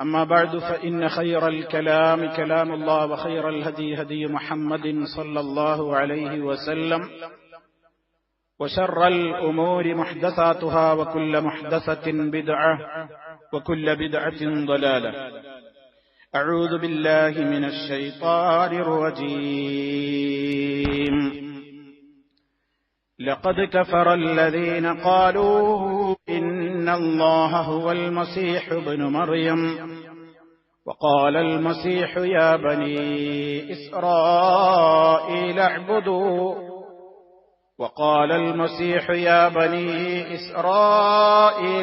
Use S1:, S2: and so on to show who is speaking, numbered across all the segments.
S1: أما بعد فإن خير الكلام كلام الله وخير الهدي هدي محمد صلى الله عليه وسلم وشر الأمور محدثاتها وكل محدثة بدعة وكل بدعة ضلالة. أعوذ بالله من الشيطان الرجيم. لقد كفر الذين قالوا إن الله هو المسيح ابن مريم وقال المسيح يا بني إسرائيل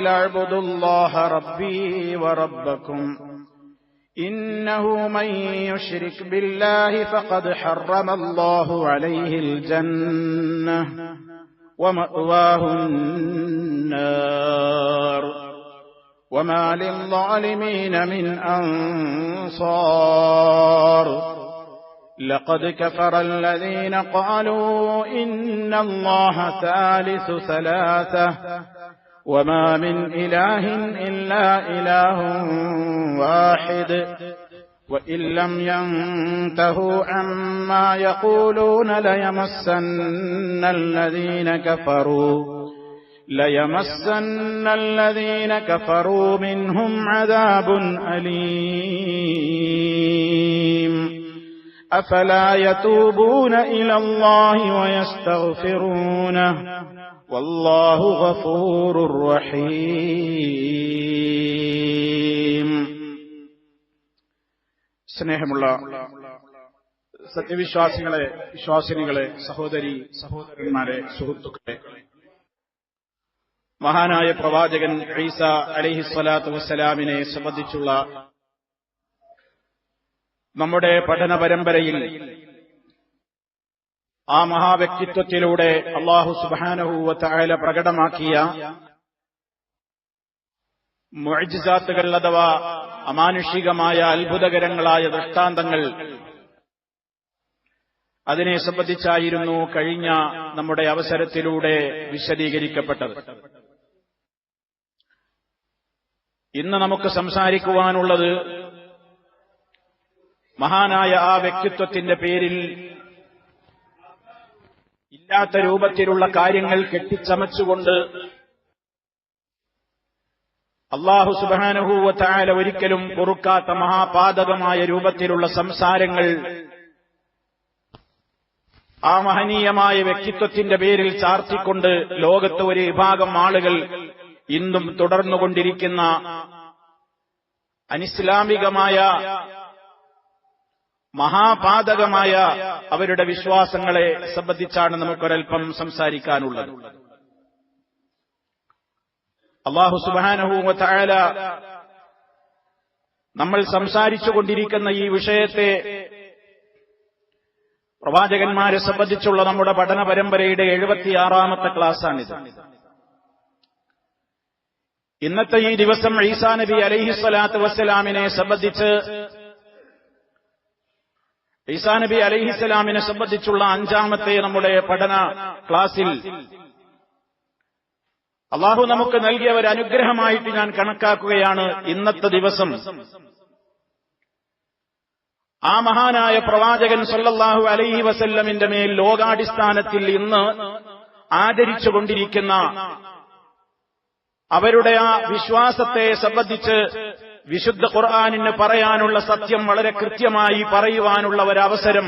S1: اعبدوا الله ربي وربكم إنه من يشرك بالله فقد حرم الله عليه الجنة ومأواه النار وما للظالمين من أنصار. لقد كفر الذين قالوا إن الله ثالث ثلاثة وما من إله إلا إله واحد وإن لم ينتهوا عما يقولون ليمسن الذين كفروا منهم عذاب أليم. أفلا يتوبون إلى الله ويستغفرونه والله غفور رحيم. സ്നേഹമുള്ള സത്യവിശ്വാസികളെ, വിശ്വാസിനികളെ, സഹോദരി സഹോദരന്മാരെ, സുഹൃത്തുക്കളെ, മഹാനായ പ്രവാചകൻ ഈസ അലൈഹിസ്സലാത്തു വസ്സലാമിനെ സംബന്ധിച്ചുള്ള നമ്മുടെ പഠന പരമ്പരയിൽ ആ മഹാവ്യക്തിത്വത്തിലൂടെ അല്ലാഹു സുബ്ഹാനഹു വ തആല പ്രകടമാക്കിയ മുഅ്ജിസാത്തുകൾ അഥവാ അമാനുഷികമായ അത്ഭുതകരങ്ങളായ ദൃഷ്ടാന്തങ്ങൾ, അതിനെ സംബന്ധിച്ചായിരുന്നു കഴിഞ്ഞ നമ്മുടെ അവസരത്തിലൂടെ വിശദീകരിക്കപ്പെട്ടത്. ഇന്ന് നമുക്ക് സംസാരിക്കുവാനുള്ളത് മഹാനായ ആ വ്യക്തിത്വത്തിന്റെ പേരിൽ ഇല്ലാത്ത രൂപത്തിലുള്ള കാര്യങ്ങൾ കെട്ടിച്ചമച്ചുകൊണ്ട് അല്ലാഹു സുബ്ഹാനഹു വ തആല ഒരിക്കലും പൊറുക്കാത്ത മഹാപാതകമായ രൂപത്തിലുള്ള സംസാരങ്ങൾ ആ മഹനീയമായ വ്യക്തിത്വത്തിന്റെ പേരിൽ ചാർത്തിക്കൊണ്ട് ലോകത്ത് ഒരു വിഭാഗം ആളുകൾ ഇന്നും തുടർന്നുകൊണ്ടിരിക്കുന്ന അനിസ്ലാമികമായ മഹാപാതകമായ അവരുടെ വിശ്വാസങ്ങളെ സംബന്ധിച്ചാണ് നമുക്കൊരൽപ്പം സംസാരിക്കാനുള്ളത്. അല്ലാഹു സുബ്ഹാനഹു വ തആല നമ്മൾ സംസാരിച്ചുകൊണ്ടിരിക്കുന്ന ഈ വിഷയത്തെ പ്രവാചകന്മാരെ സംബന്ധിച്ചുള്ള നമ്മുടെ പഠന പരമ്പരയുടെ 76ാമത്തെ ക്ലാസ്സാണിത്. ഇന്നത്തെ ഈ ദിവസം ഈസാ നബി അലൈഹിസ്സലാത്തു വസ്സലാമിനെ സംബന്ധിച്ച്, ഈസാ നബി അലൈഹിസ്സലാമിനെ സംബന്ധിച്ചുള്ള 5ാമത്തെ നമ്മുടെ പഠന ക്ലാസ്സിൽ അല്ലാഹു നമുക്ക് നൽകിയ ഒരു അനുഗ്രഹമായിട്ട് ഞാൻ കണക്കാക്കുകയാണ് ഇന്നത്തെ ദിവസം. ആ മഹാനായ പ്രവാചകൻ സല്ലല്ലാഹു അലൈഹി വസല്ലമിന്റെ മേൽ ലോകാടിസ്ഥാനത്തിൽ ഇന്ന് ആദരിച്ചുകൊണ്ടിരിക്കുന്ന അവരുടെ ആ വിശ്വാസത്തെ സംബന്ധിച്ച് വിശുദ്ധ ഖുർആനിന് പറയാനുള്ള സത്യം വളരെ കൃത്യമായി പറയുവാനുള്ള ഒരവസരം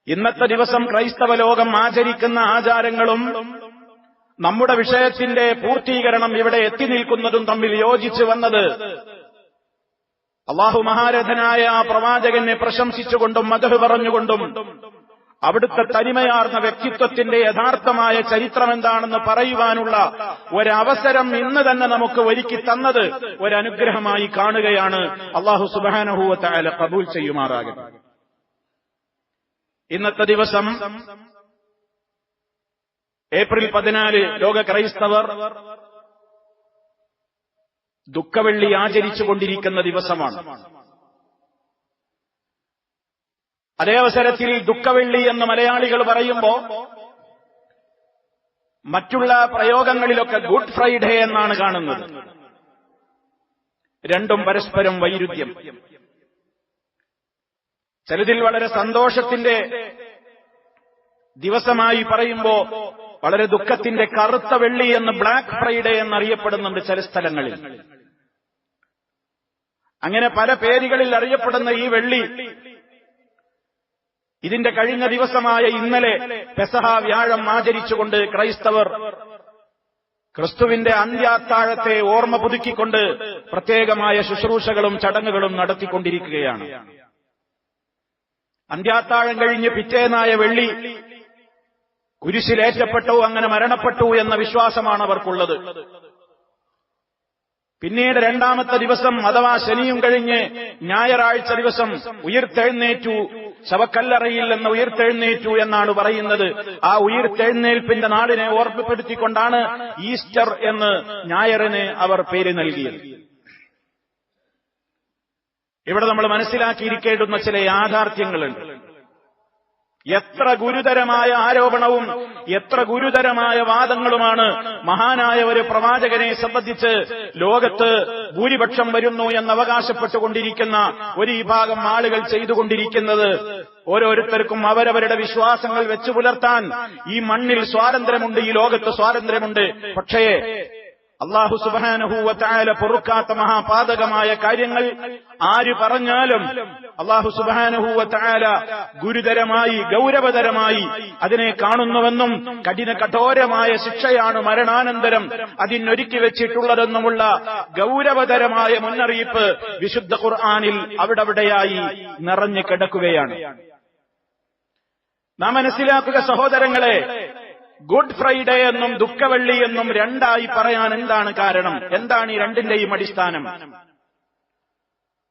S1: ഇന്നത്തെ ദിവസം ക്രൈസ്തവ ലോകം ആചരിക്കുന്ന ആചാരങ്ങളും നമ്മുടെ വിഷയത്തിന്റെ പൂർത്തീകരണം ഇവിടെ എത്തി നിൽക്കുന്നതും തമ്മിൽ യോജിച്ചു വന്നത് അല്ലാഹു മഹാരഥനായ ആ പ്രവാചകനെ പ്രശംസിച്ചുകൊണ്ടും മദ്ഹ് പറഞ്ഞുകൊണ്ടും അവിടുത്തെ തനിമയാർന്ന വ്യക്തിത്വത്തിന്റെ യഥാർത്ഥമായ ചരിത്രം എന്താണെന്ന് പറയുവാനുള്ള ഒരവസരം ഇന്ന് തന്നെ നമുക്ക് ഒരുക്കി തന്നത് ഒരനുഗ്രഹമായി കാണുകയാണ്. അല്ലാഹു സുബ്ഹാനഹു വ തആല ഖബൂൽ ചെയ്യുമാറാകട്ടെ. ഇന്നത്തെ ദിവസം ഏപ്രിൽ 14 ലോക ക്രൈസ്തവർ ദുഃഖവെള്ളി ആചരിച്ചുകൊണ്ടിരിക്കുന്ന ദിവസമാണ്. അതേ അവസരത്തിൽ ദുഃഖവെള്ളി എന്ന് മലയാളികൾ പറയുമ്പോൾ മറ്റുള്ള പ്രയോഗങ്ങളിലൊക്കെ ഗുഡ് ഫ്രൈഡേ എന്നാണ് കാണുന്നത്. രണ്ടും പരസ്പരം വൈരുദ്ധ്യം. ചിലതിൽ വളരെ സന്തോഷത്തിന്റെ ദിവസമായി പറയുമ്പോ വളരെ ദുഃഖത്തിന്റെ കറുത്ത വെള്ളി എന്ന് ബ്ലാക്ക് ഫ്രൈഡേ എന്നറിയപ്പെടുന്നുണ്ട് ചില സ്ഥലങ്ങളിൽ. അങ്ങനെ പല പേരുകളിൽ അറിയപ്പെടുന്ന ഈ വെള്ളി ഇതിന്റെ കഴിഞ്ഞ ദിവസമായ ഇന്നലെ പെസഹ വ്യാഴം ആചരിച്ചുകൊണ്ട് ക്രൈസ്തവർ ക്രിസ്തുവിന്റെ അന്ത്യാത്താഴത്തെ ഓർമ്മ പുതുക്കിക്കൊണ്ട് പ്രത്യേകമായ ശുശ്രൂഷകളും ചടങ്ങുകളും നടത്തിക്കൊണ്ടിരിക്കുകയാണ്. അന്ത്യാത്താഴം കഴിഞ്ഞ് പിറ്റേന്നായ വെള്ളി കുരിശിലേറ്റപ്പെട്ടു, അങ്ങനെ മരണപ്പെട്ടു എന്ന വിശ്വാസമാണ് അവർക്കുള്ളത്. പിന്നീട് രണ്ടാമത്തെ ദിവസം അഥവാ ശനിയും കഴിഞ്ഞ് ഞായറാഴ്ച ദിവസം ഉയിർത്തെഴുന്നേറ്റു, ശവക്കല്ലറയിൽ നിന്ന് ഉയിർത്തെഴുന്നേറ്റു എന്നാണ് പറയുന്നത്. ആ ഉയിർത്തെഴുന്നേൽപ്പിന്റെ നാളിനെ ഓർമ്മപ്പെടുത്തിക്കൊണ്ടാണ് ഈസ്റ്റർ എന്ന് ഞായറിന് അവർ പേര് നൽകിയത്. ഇവിടെ നമ്മൾ മനസ്സിലാക്കിയിരിക്കേണ്ടുന്ന ചില യാഥാർത്ഥ്യങ്ങളുണ്ട്. എത്ര ഗുരുതരമായ ആരോപണവും എത്ര ഗുരുതരമായ വാദങ്ങളുമാണ് മഹാനായ ഒരു പ്രവാചകനെ സംബന്ധിച്ച് ലോകത്ത് ഭൂരിപക്ഷം വരുന്നു എന്ന് അവകാശപ്പെട്ടുകൊണ്ടിരിക്കുന്ന ഒരു വിഭാഗം ആളുകൾ ചെയ്തുകൊണ്ടിരിക്കുന്നത്. ഓരോരുത്തർക്കും അവരവരുടെ വിശ്വാസങ്ങൾ വെച്ചു പുലർത്താൻ ഈ മണ്ണിൽ സ്വാതന്ത്ര്യമുണ്ട്, ഈ ലോകത്ത് സ്വാതന്ത്ര്യമുണ്ട്. പക്ഷേ അല്ലാഹു സുബ്ഹാനഹു വ തആല പൊറുക്കാത്ത മഹാപാതകമായ കാര്യങ്ങൾ ആര് പറഞ്ഞാലും അല്ലാഹു സുബ്ഹാനഹു വ തആല ഗുരുതരമായി ഗൗരവതരമായി അതിനെ കാണുന്നുവെന്നും കഠോരമായ ശിക്ഷയാണ് മരണാനന്തരം അതിനൊരുക്കി വെച്ചിട്ടുള്ളതെന്നുമുള്ള ഗൗരവതരമായ മുന്നറിയിപ്പ് വിശുദ്ധ ഖുർആനിൽ അവിടെയായി നിറഞ്ഞു കിടക്കുകയാണ്. നാം മനസ്സിലാക്കുക സഹോദരങ്ങളെ, ഗുഡ് ഫ്രൈഡേ എന്നും ദുഃഖവെള്ളി എന്നും രണ്ടായി പറയാൻ എന്താണ് കാരണം? എന്താണ് ഈ രണ്ടിന്റെയും അടിസ്ഥാനം?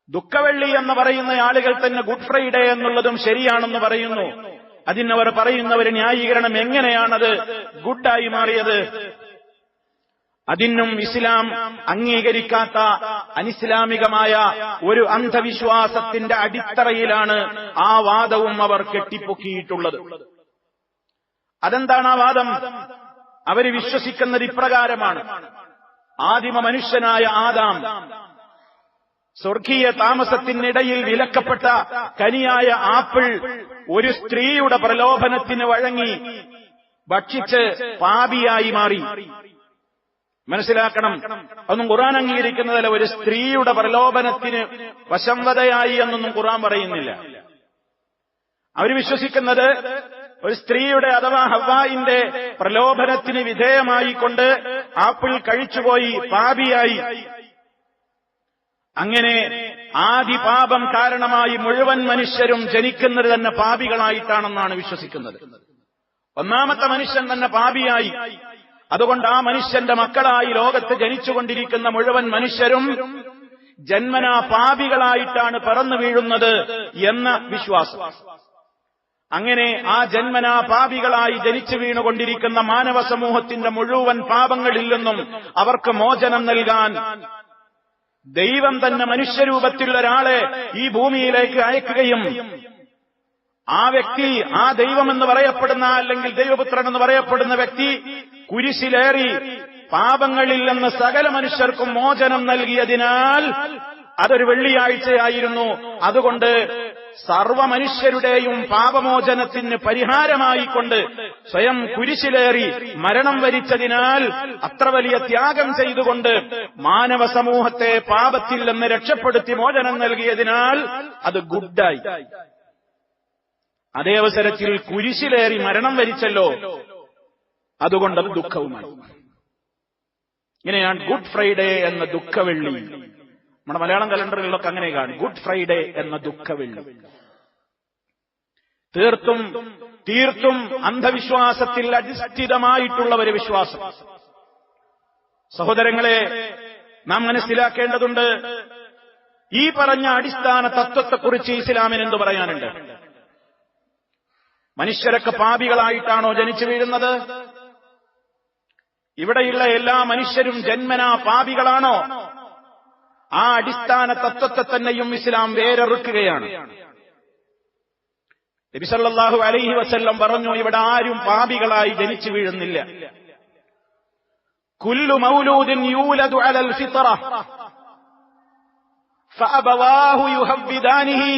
S1: ദുഃഖവെള്ളി എന്ന് പറയുന്ന ആളുകൾ തന്നെ ഗുഡ് ഫ്രൈഡേ എന്നുള്ളതും ശരിയാണെന്ന് പറയുന്നു. അതിനവർ പറയുന്നവർ ന്യായീകരണം എങ്ങനെയാണത് ഗുഡായി മാറിയത്? അതിനും ഇസ്ലാം അംഗീകരിക്കാത്ത അനിസ്ലാമികമായ ഒരു അന്ധവിശ്വാസത്തിന്റെ അടിത്തറയിലാണ് ആ വാദവും അവർ കെട്ടിപ്പൊക്കിയിട്ടുള്ളത്. അതെന്താണ് ആ വാദം? അവര് വിശ്വസിക്കുന്നത് ഇപ്രകാരമാണ്: ആദിമ മനുഷ്യനായ ആദാം സ്വർഗീയ താമസത്തിനിടയിൽ വിലക്കപ്പെട്ട കനിയായ ആപ്പിൾ ഒരു സ്ത്രീയുടെ പ്രലോഭനത്തിന് വഴങ്ങി ഭക്ഷിച്ച് പാപിയായി മാറി. മനസ്സിലാക്കണം, അതൊന്നും ഖുർആൻ അംഗീകരിക്കുന്നതല്ല. ഒരു സ്ത്രീയുടെ പ്രലോഭനത്തിന് വശംവദയായി എന്നൊന്നും ഖുർആൻ പറയുന്നില്ല. അവർ വിശ്വസിക്കുന്നത് ഒരു സ്ത്രീയുടെ അഥവാ ഹവ്വായിന്റെ പ്രലോഭനത്തിന് വിധേയമായിക്കൊണ്ട് ആപ്പിൾ കഴിച്ചുപോയി പാപിയായി. അങ്ങനെ ആദി പാപം കാരണമായി മുഴുവൻ മനുഷ്യരും ജനിക്കുന്നത് തന്നെ പാപികളായിട്ടാണെന്നാണ് വിശ്വസിക്കുന്നത്. ഒന്നാമത്തെ മനുഷ്യൻ തന്നെ പാപിയായി. അതുകൊണ്ട് ആ മനുഷ്യന്റെ മക്കളായി ലോകത്ത് ജനിച്ചുകൊണ്ടിരിക്കുന്ന മുഴുവൻ മനുഷ്യരും ജന്മനാ പാപികളായിട്ടാണ് പിറന്നു വീഴുന്നത് എന്ന വിശ്വാസം. അങ്ങനെ ആ ജന്മനാ പാപികളായി ജനിച്ചു വീണുകൊണ്ടിരിക്കുന്ന മാനവ സമൂഹത്തിന്റെ മുഴുവൻ പാപങ്ങളിൽ നിന്നും അവർക്ക് മോചനം നൽകാൻ ദൈവം തന്നെ മനുഷ്യരൂപത്തിലുള്ള ഒരാളെ ഈ ഭൂമിയിലേക്ക് അയക്കുകയും ആ വ്യക്തി, ആ ദൈവമെന്ന് പറയപ്പെടുന്ന അല്ലെങ്കിൽ ദൈവപുത്രൻ എന്ന് പറയപ്പെടുന്ന വ്യക്തി കുരിശിലേറി പാപങ്ങളിൽ നിന്ന് സകല മനുഷ്യർക്കും മോചനം നൽകിയതിനാൽ അതൊരു വെള്ളിയാഴ്ചയായിരുന്നു. അതുകൊണ്ട് സർവ മനുഷ്യരുടെയും പാപമോചനത്തിന് പരിഹാരമായിക്കൊണ്ട് സ്വയം കുരിശിലേറി മരണം വരിച്ചതിനാൽ, അത്ര വലിയ ത്യാഗം ചെയ്തുകൊണ്ട് മാനവ സമൂഹത്തെ പാപത്തിൽ നിന്ന് രക്ഷപ്പെടുത്തി മോചനം നൽകിയതിനാൽ അത് ഗുഡായി. അതേ അവസരത്തിൽ കുരിശിലേറി മരണം വരിച്ചല്ലോ, അതുകൊണ്ട് അത് ദുഃഖവുമായി. ഇങ്ങനെയാണ് ഗുഡ് ഫ്രൈഡേ എന്ന ദുഃഖവെള്ളി. നമ്മുടെ മലയാളം കലണ്ടറുകളിലൊക്കെ അങ്ങനെ കാണും, ഗുഡ് ഫ്രൈഡേ എന്ന ദുഃഖവെള്ളി. തീർത്തും അന്ധവിശ്വാസത്തിൽ അധിഷ്ഠിതമായിട്ടുള്ള ഒരു വിശ്വാസം. സഹോദരങ്ങളെ, നാം മനസ്സിലാക്കേണ്ടതുണ്ട്, ഈ പറഞ്ഞ അടിസ്ഥാന തത്വത്തെക്കുറിച്ച് ഇസ്ലാമിന് എന്തു പറയാനുണ്ട്? മനുഷ്യരൊക്കെ പാപികളായിട്ടാണോ ജനിച്ചു വീഴുന്നത്? ഇവിടെയുള്ള എല്ലാ മനുഷ്യരും ജന്മനാ പാപികളാണോ? ആ അടിസ്ഥാന തത്വത്തെ തന്നെയും ഇസ്ലാം വേരെറുക്കുകയാണ്. നബി സല്ലല്ലാഹു അലൈഹി വസല്ലം പറഞ്ഞു, ഇവിടെ ആരും പാപികളായി ജനിച്ചു വീഴുന്നില്ല. കുല്ലു മൗലൂദിൻ യൂലദു അലൽ ഫിത്ര ഫഅബവാഹു യുഹവ്വിദാനിഹി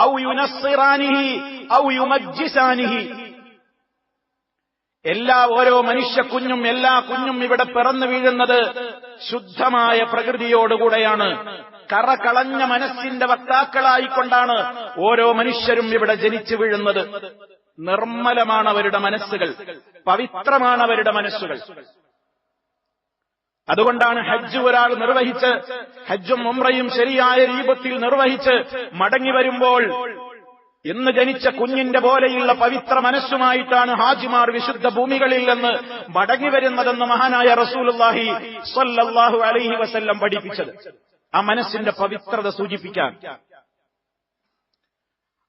S1: ഔ യുനസ്സിറാനിഹി ഔ യുമജ്ജിസാനിഹി. ഓരോ മനുഷ്യ കുഞ്ഞും എല്ലാ കുഞ്ഞും ഇവിടെ പിറന്നു വീഴുന്നത് ശുദ്ധമായ പ്രകൃതിയോടുകൂടെയാണ്. കറകളഞ്ഞ മനസ്സിന്റെ വക്താക്കളായിക്കൊണ്ടാണ് ഓരോ മനുഷ്യരും ഇവിടെ ജനിച്ചു വീഴുന്നത്. നിർമ്മലമാണ് അവരുടെ മനസ്സുകൾ, പവിത്രമാണ് അവരുടെ മനസ്സുകൾ. അതുകൊണ്ടാണ് ഹജ്ജ് ഒരാൾ നിർവഹിച്ച്, ഹജ്ജും ഉംറയും ശരിയായ രൂപത്തിൽ നിർവഹിച്ച് മടങ്ങി വരുമ്പോൾ ഇന്ന് ജനിച്ച കുഞ്ഞിന്റെ പോലെയുള്ള പവിത്ര മനസ്സുമായിട്ടാണ് ഹാജിമാർ വിശുദ്ധ ഭൂമികളിൽ നിന്ന് മടങ്ങി വരുന്നതെന്ന് മഹാനായ റസൂലുള്ളാഹി സ്വല്ലല്ലാഹു അലൈഹി വസല്ലം പഠിപ്പിച്ചത്, ആ മനസ്സിന്റെ പവിത്രത സൂചിപ്പിക്കാൻ.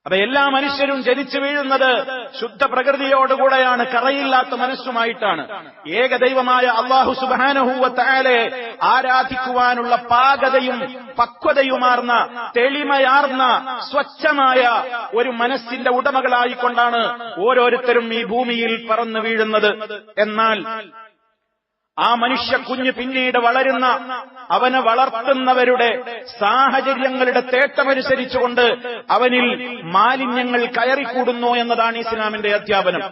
S1: അപ്പൊ എല്ലാ മനുഷ്യരും ജനിച്ചു വീഴുന്നത് ശുദ്ധ പ്രകൃതിയോടുകൂടെയാണ്, കറയില്ലാത്ത മനസ്സുമായിട്ടാണ്. ഏകദൈവമായ അല്ലാഹു സുബ്ഹാനഹു വ തആലയെ ആരാധിക്കുവാനുള്ള പാകതയും പക്വതയുമാർന്ന തെളിമയാർന്ന സ്വച്ഛമായ ഒരു മനസ്സിന്റെ ഉടമകളായിക്കൊണ്ടാണ് ഓരോരുത്തരും ഈ ഭൂമിയിൽ പറന്നു വീഴുന്നത്. എന്നാൽ ആ മനുഷ്യ കുഞ്ഞ് പിന്നീട് വളരുന്ന, അവനെ വളർത്തുന്നവരുടെ സാഹചര്യങ്ങളുടെ തേട്ടമനുസരിച്ചുകൊണ്ട് അവനിൽ മാലിന്യങ്ങൾ കയറിക്കൂടുന്നു എന്നതാണ് ഇസ്ലാമിന്റെ അധ്യാപനം.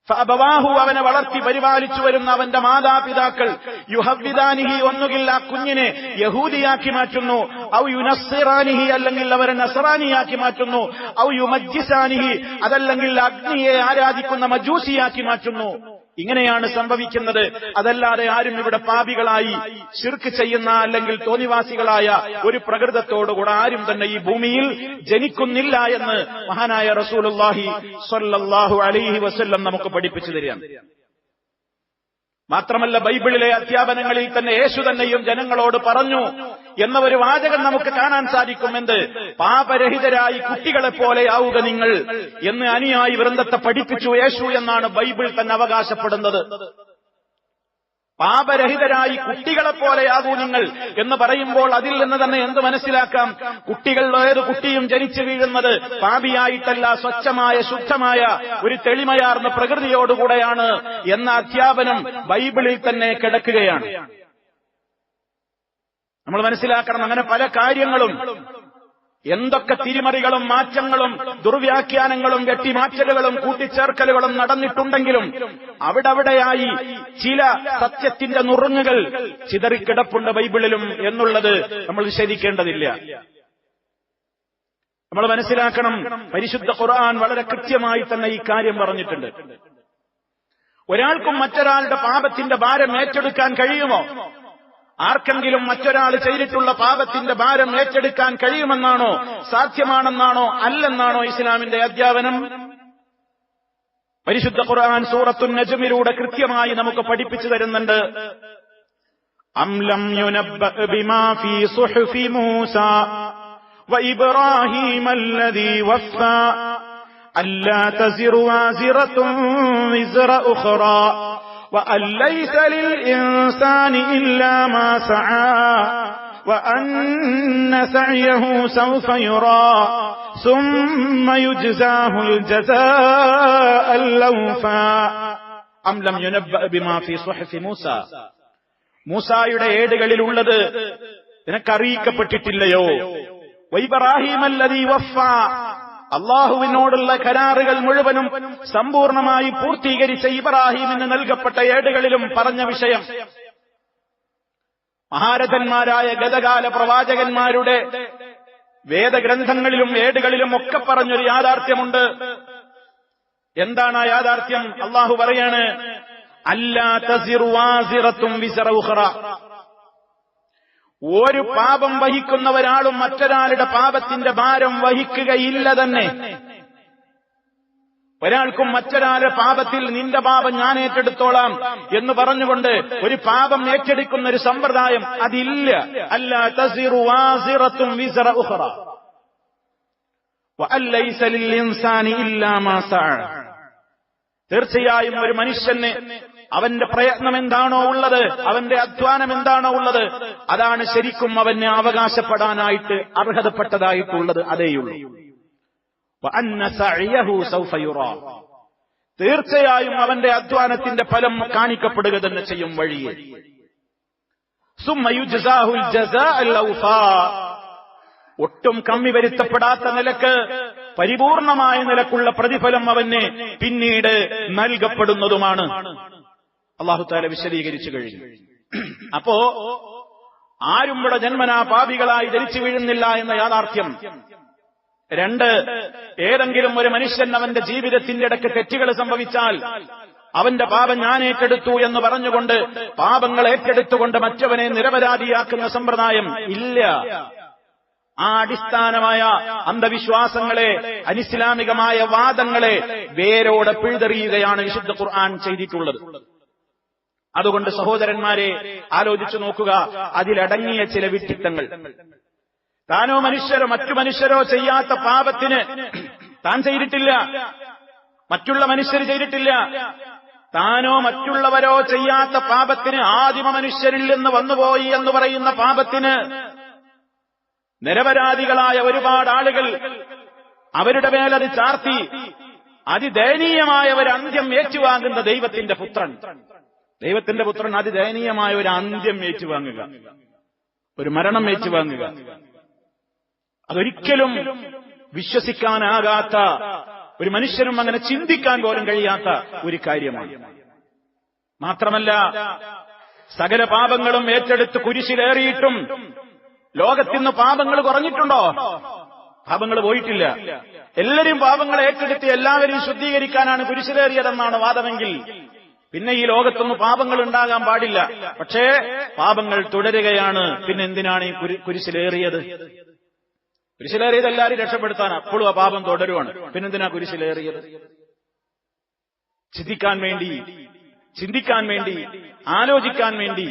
S1: ഫഅബവാഹു, അവനെ വളർത്തി പരിപാലിച്ചു വരുന്ന അവന്റെ മാതാപിതാക്കൾ, യുഹവ്വിദാനിഹി, ഒന്നുകിൽ ആ കുഞ്ഞിനെ യഹൂദിയാക്കി മാറ്റുന്നു, ഔ യുനസ്സിറാനിഹി, അല്ലെങ്കിൽ അവരെ നസ്റാനിയാക്കി മാറ്റുന്നു, ഔ യുമജ്ജിസാനിഹി, അതല്ലെങ്കിൽ അഗ്നിയെ ആരാധിക്കുന്ന മജൂസിയാക്കി മാറ്റുന്നു. ഇങ്ങനെയാണ് സംഭവിക്കുന്നത്. അതല്ലാതെ ആരും ഇവിടെ പാപികളായി ശിർക്ക് ചെയ്യുന്ന അല്ലെങ്കിൽ തോന്നിവാസികളായ ഒരു പ്രകൃതത്തോടുകൂടെ ആരും തന്നെ ഈ ഭൂമിയിൽ ജനിക്കുന്നില്ല എന്ന് മഹാനായ റസൂലുള്ളാഹി സ്വല്ലല്ലാഹു അലൈഹി വസല്ലം നമുക്ക് പഠിപ്പിച്ചു തരികയാണ്. മാത്രമല്ല ബൈബിളിലെ അധ്യാപനങ്ങളിൽ തന്നെ യേശു തന്നെയും ജനങ്ങളോട് പറഞ്ഞു എന്ന ഒരു വാചകം നമുക്ക് കാണാൻ സാധിക്കും. എന്ത്? പാപരഹിതരായി കുട്ടികളെ പോലെയാവുക നിങ്ങൾ എന്ന് അനുയായി വൃന്ദത്തെ പഠിപ്പിച്ചു യേശു എന്നാണ് ബൈബിൾ തന്നെ അവകാശപ്പെടുന്നത്. പാപരഹിതരായി കുട്ടികളെ പോലെയാകൂ നിങ്ങൾ എന്ന് പറയുമ്പോൾ അതിൽ നിന്ന് തന്നെ എന്ത് മനസ്സിലാക്കാം? കുട്ടികൾ, ഏത് കുട്ടിയും ജനിച്ചു വീഴുന്നത് പാപിയായിട്ടല്ല, സ്വച്ഛമായ ശുദ്ധമായ ഒരു തെളിമയാർന്ന പ്രകൃതിയോടുകൂടെയാണ് എന്ന അധ്യാപനം ബൈബിളിൽ തന്നെ കിടക്കുകയാണ്. നമ്മൾ മനസ്സിലാക്കണം. അങ്ങനെ പല കാര്യങ്ങളും, എന്തൊക്കെ തിരിമറികളും മാറ്റങ്ങളും ദുർവ്യാഖ്യാനങ്ങളും വെട്ടിമാറ്റലുകളും കൂട്ടിച്ചേർക്കലുകളും നടന്നിട്ടുണ്ടെങ്കിലും അവിടെയായി ചില സത്യത്തിന്റെ നുറുങ്ങുകൾ ചിതറിക്കിടപ്പുണ്ട് ബൈബിളിലും എന്നുള്ളത് നമ്മൾ വിശദീകരിക്കേണ്ടതില്ല. നമ്മൾ മനസ്സിലാക്കണം. പരിശുദ്ധ ഖുർആൻ വളരെ കൃത്യമായി തന്നെ ഈ കാര്യം പറഞ്ഞിട്ടുണ്ട്. ഒരാൾക്കും മറ്റൊരാളുടെ പാപത്തിന്റെ ഭാരം ഏറ്റെടുക്കാൻ കഴിയുമോ? ആർക്കെങ്കിലും മറ്റൊരാൾ ചെയ്തിട്ടുള്ള പാപത്തിന്റെ ഭാരം ഏറ്റെടുക്കാൻ കഴിയുമെന്നാണോ, സാധ്യമാണെന്നാണോ, അല്ലെന്നാണോ ഇസ്ലാമിന്റെ അധ്യാപനം? പരിശുദ്ധ ഖുർആൻ സൂറത്തുൻ നജ്മിലൂടെ കൃത്യമായി നമുക്ക് പഠിപ്പിച്ചു തരുന്നുണ്ട്. അം ലം യുനബ്ബഅ ബിമാ ഫീ സുഹുഫി മൂസാ വ ഇബ്രാഹീമ അല്ലദീ വഫാ അല്ലാ തസിറു വാസിറത്തുൻ വിസ്റ ഉഖ്റാ وأن ليس للإنسان إلا ما سعى وأن سعيه سوف يرى ثم يجزاه الجزاء الأوفى أم لم ينبأ بما في صحف موسى. മൂസായുടെ ഏടുകളിലുള്ളത് നിനക്കറിയിക്കപ്പെട്ടിട്ടില്ലയോ? വഇബ്രാഹീമ അല്ലദീ വഫാ, അള്ളാഹുവിനോടുള്ള കരാറുകൾ മുഴുവനും സമ്പൂർണമായി പൂർത്തീകരിച്ച ഇബ്രാഹീമിന് നൽകപ്പെട്ട ഏടുകളിലും പറഞ്ഞ വിഷയം. മഹാരഥന്മാരായ ഗതകാല പ്രവാചകന്മാരുടെ വേദഗ്രന്ഥങ്ങളിലും ഏടുകളിലും ഒക്കെ പറഞ്ഞൊരു യാഥാർത്ഥ്യമുണ്ട്. എന്താണ് ആ യാഥാർത്ഥ്യം? അള്ളാഹു പറയാണ്, അല്ലാ തസിറു വാസിറത്തും വിസ്റ ഉഖ്റ. ഒരു പാപം വഹിക്കുന്ന ഒരാളും മറ്റൊരാളുടെ പാപത്തിന്റെ ഭാരം വഹിക്കുകയില്ല തന്നെ. ഒരാൾക്കും മറ്റൊരാളുടെ പാപത്തിൽ നിന്റെ പാപം ഞാൻ ഏറ്റെടുത്തോളാം എന്ന് പറഞ്ഞുകൊണ്ട് ഒരു പാപം ഏറ്റെടുക്കുന്ന ഒരു സമ്പ്രദായം അതില്ല. അല്ലാ തസിറു വാസിറത്തും വിസ്റ ഉഖ്റ വഅൻ ലൈസ ലിൽ ഇൻസാനി ഇല്ലാ മാ സഅ. തീർച്ചയായും ഒരു മനുഷ്യന് അവന്റെ പ്രയത്നം എന്താണോ ഉള്ളത്, അവന്റെ അധ്വാനം എന്താണോ ഉള്ളത്, അതാണ് ശരിക്കും അവന് അവകാശപ്പെടാനായിട്ട് അർഹതപ്പെട്ടതായിട്ടുള്ളത്. അതേയുള്ളൂ. വഅന്ന സഅയഹു സൗഫ യുറാ. തീർച്ചയായും അവന്റെ അധ്വാനത്തിന്റെ ഫലം കാണിക്കപ്പെടുക തന്നെ ചെയ്യും വഴിയെ. സുമ്മ യുജ്സാഹുൽ ജസാഅൽ ഔഫാ, ഒട്ടും കമ്മി വരുത്തപ്പെടാത്ത നിലക്ക് പരിപൂർണമായ നിലക്കുള്ള പ്രതിഫലം അവന് പിന്നീട് നൽകപ്പെടുന്നതുമാണ്. അല്ലാഹു തആല വിശദീകരിച്ചു കഴിഞ്ഞു. അപ്പോ ആരും ഇവിടെ ജന്മനാ പാപികളായി ജനിച്ചു വീഴുന്നില്ല എന്ന യാഥാർത്ഥ്യം. രണ്ട്, ഏതെങ്കിലും ഒരു മനുഷ്യൻ അവന്റെ ജീവിതത്തിന്റെ ഇടയ്ക്ക് തെറ്റുകൾ സംഭവിച്ചാൽ അവന്റെ പാപം ഞാൻ ഏറ്റെടുത്തു എന്ന് പറഞ്ഞുകൊണ്ട് പാപങ്ങൾ ഏറ്റെടുത്തുകൊണ്ട് മറ്റവനെ നിരപരാധിയാക്കുന്ന സമ്പ്രദായം ഇല്ല. ആ അടിസ്ഥാനമായ അന്ധവിശ്വാസങ്ങളെ, അനിസ്ലാമികമായ വാദങ്ങളെ വേരോടെ പിഴുതെറിയുകയാണ് വിശുദ്ധ ഖുർആൻ ചെയ്തിട്ടുള്ളത്. അതുകൊണ്ട് സഹോദരന്മാരെ, ആലോചിച്ചു നോക്കുക, അതിലടങ്ങിയ ചില വിഡ്ഢിത്തങ്ങൾ. താനോ മനുഷ്യരോ മറ്റു മനുഷ്യരോ ചെയ്യാത്ത പാപത്തിന് താൻ ചെയ്തിട്ടില്ല, മറ്റുള്ള മനുഷ്യർ ചെയ്തിട്ടില്ല. താനോ മറ്റുള്ളവരോ ചെയ്യാത്ത പാപത്തിന്, ആദിമ മനുഷ്യരിൽ നിന്ന് വന്നുപോയി എന്ന് പറയുന്ന പാപത്തിന് നിരപരാധികളായ ഒരുപാട് ആളുകൾ അവരുടെ മേലത് ചാർത്തി അതിദയനീയമായ ഒരു അന്ത്യം ഏറ്റുവാങ്ങുന്ന ദൈവത്തിന്റെ പുത്രൻ അതിദയനീയമായ ഒരു അന്ത്യം ഏറ്റുവാങ്ങുക, ഒരു മരണം ഏറ്റുവാങ്ങുക, അതൊരിക്കലും വിശ്വസിക്കാനാകാത്ത, ഒരു മനുഷ്യനും അങ്ങനെ ചിന്തിക്കാൻ പോലും കഴിയാത്ത ഒരു കാര്യമാണ്. മാത്രമല്ല, സകല പാപങ്ങളും ഏറ്റെടുത്ത് കുരിശിലേറിയിട്ടും ലോകത്തിന്ന് പാപങ്ങൾ കുറഞ്ഞിട്ടുണ്ടോ? പാപങ്ങൾ പോയിട്ടില്ല. എല്ലാവരും പാപങ്ങൾ ഏറ്റെടുത്ത് എല്ലാവരെയും ശുദ്ധീകരിക്കാനാണ് കുരിശിലേറിയതെന്നാണ് വാദമെങ്കിൽ പിന്നെ ഈ ലോകത്തൊന്നും പാപങ്ങൾ ഉണ്ടാകാൻ പാടില്ല. പക്ഷേ പാപങ്ങൾ തുടരുകയാണ്. പിന്നെ എന്തിനാണ് ഈ കുരിശിലേറിയത്? കുരിശിലേറിയത് എല്ലാവരും രക്ഷപ്പെടുത്താനാണ്. അപ്പോഴും ആ പാപം തുടരുവാണ്. പിന്നെന്തിനാ കുരിശിലേറിയത്? ചിന്തിക്കാൻ വേണ്ടി ആലോചിക്കാൻ വേണ്ടി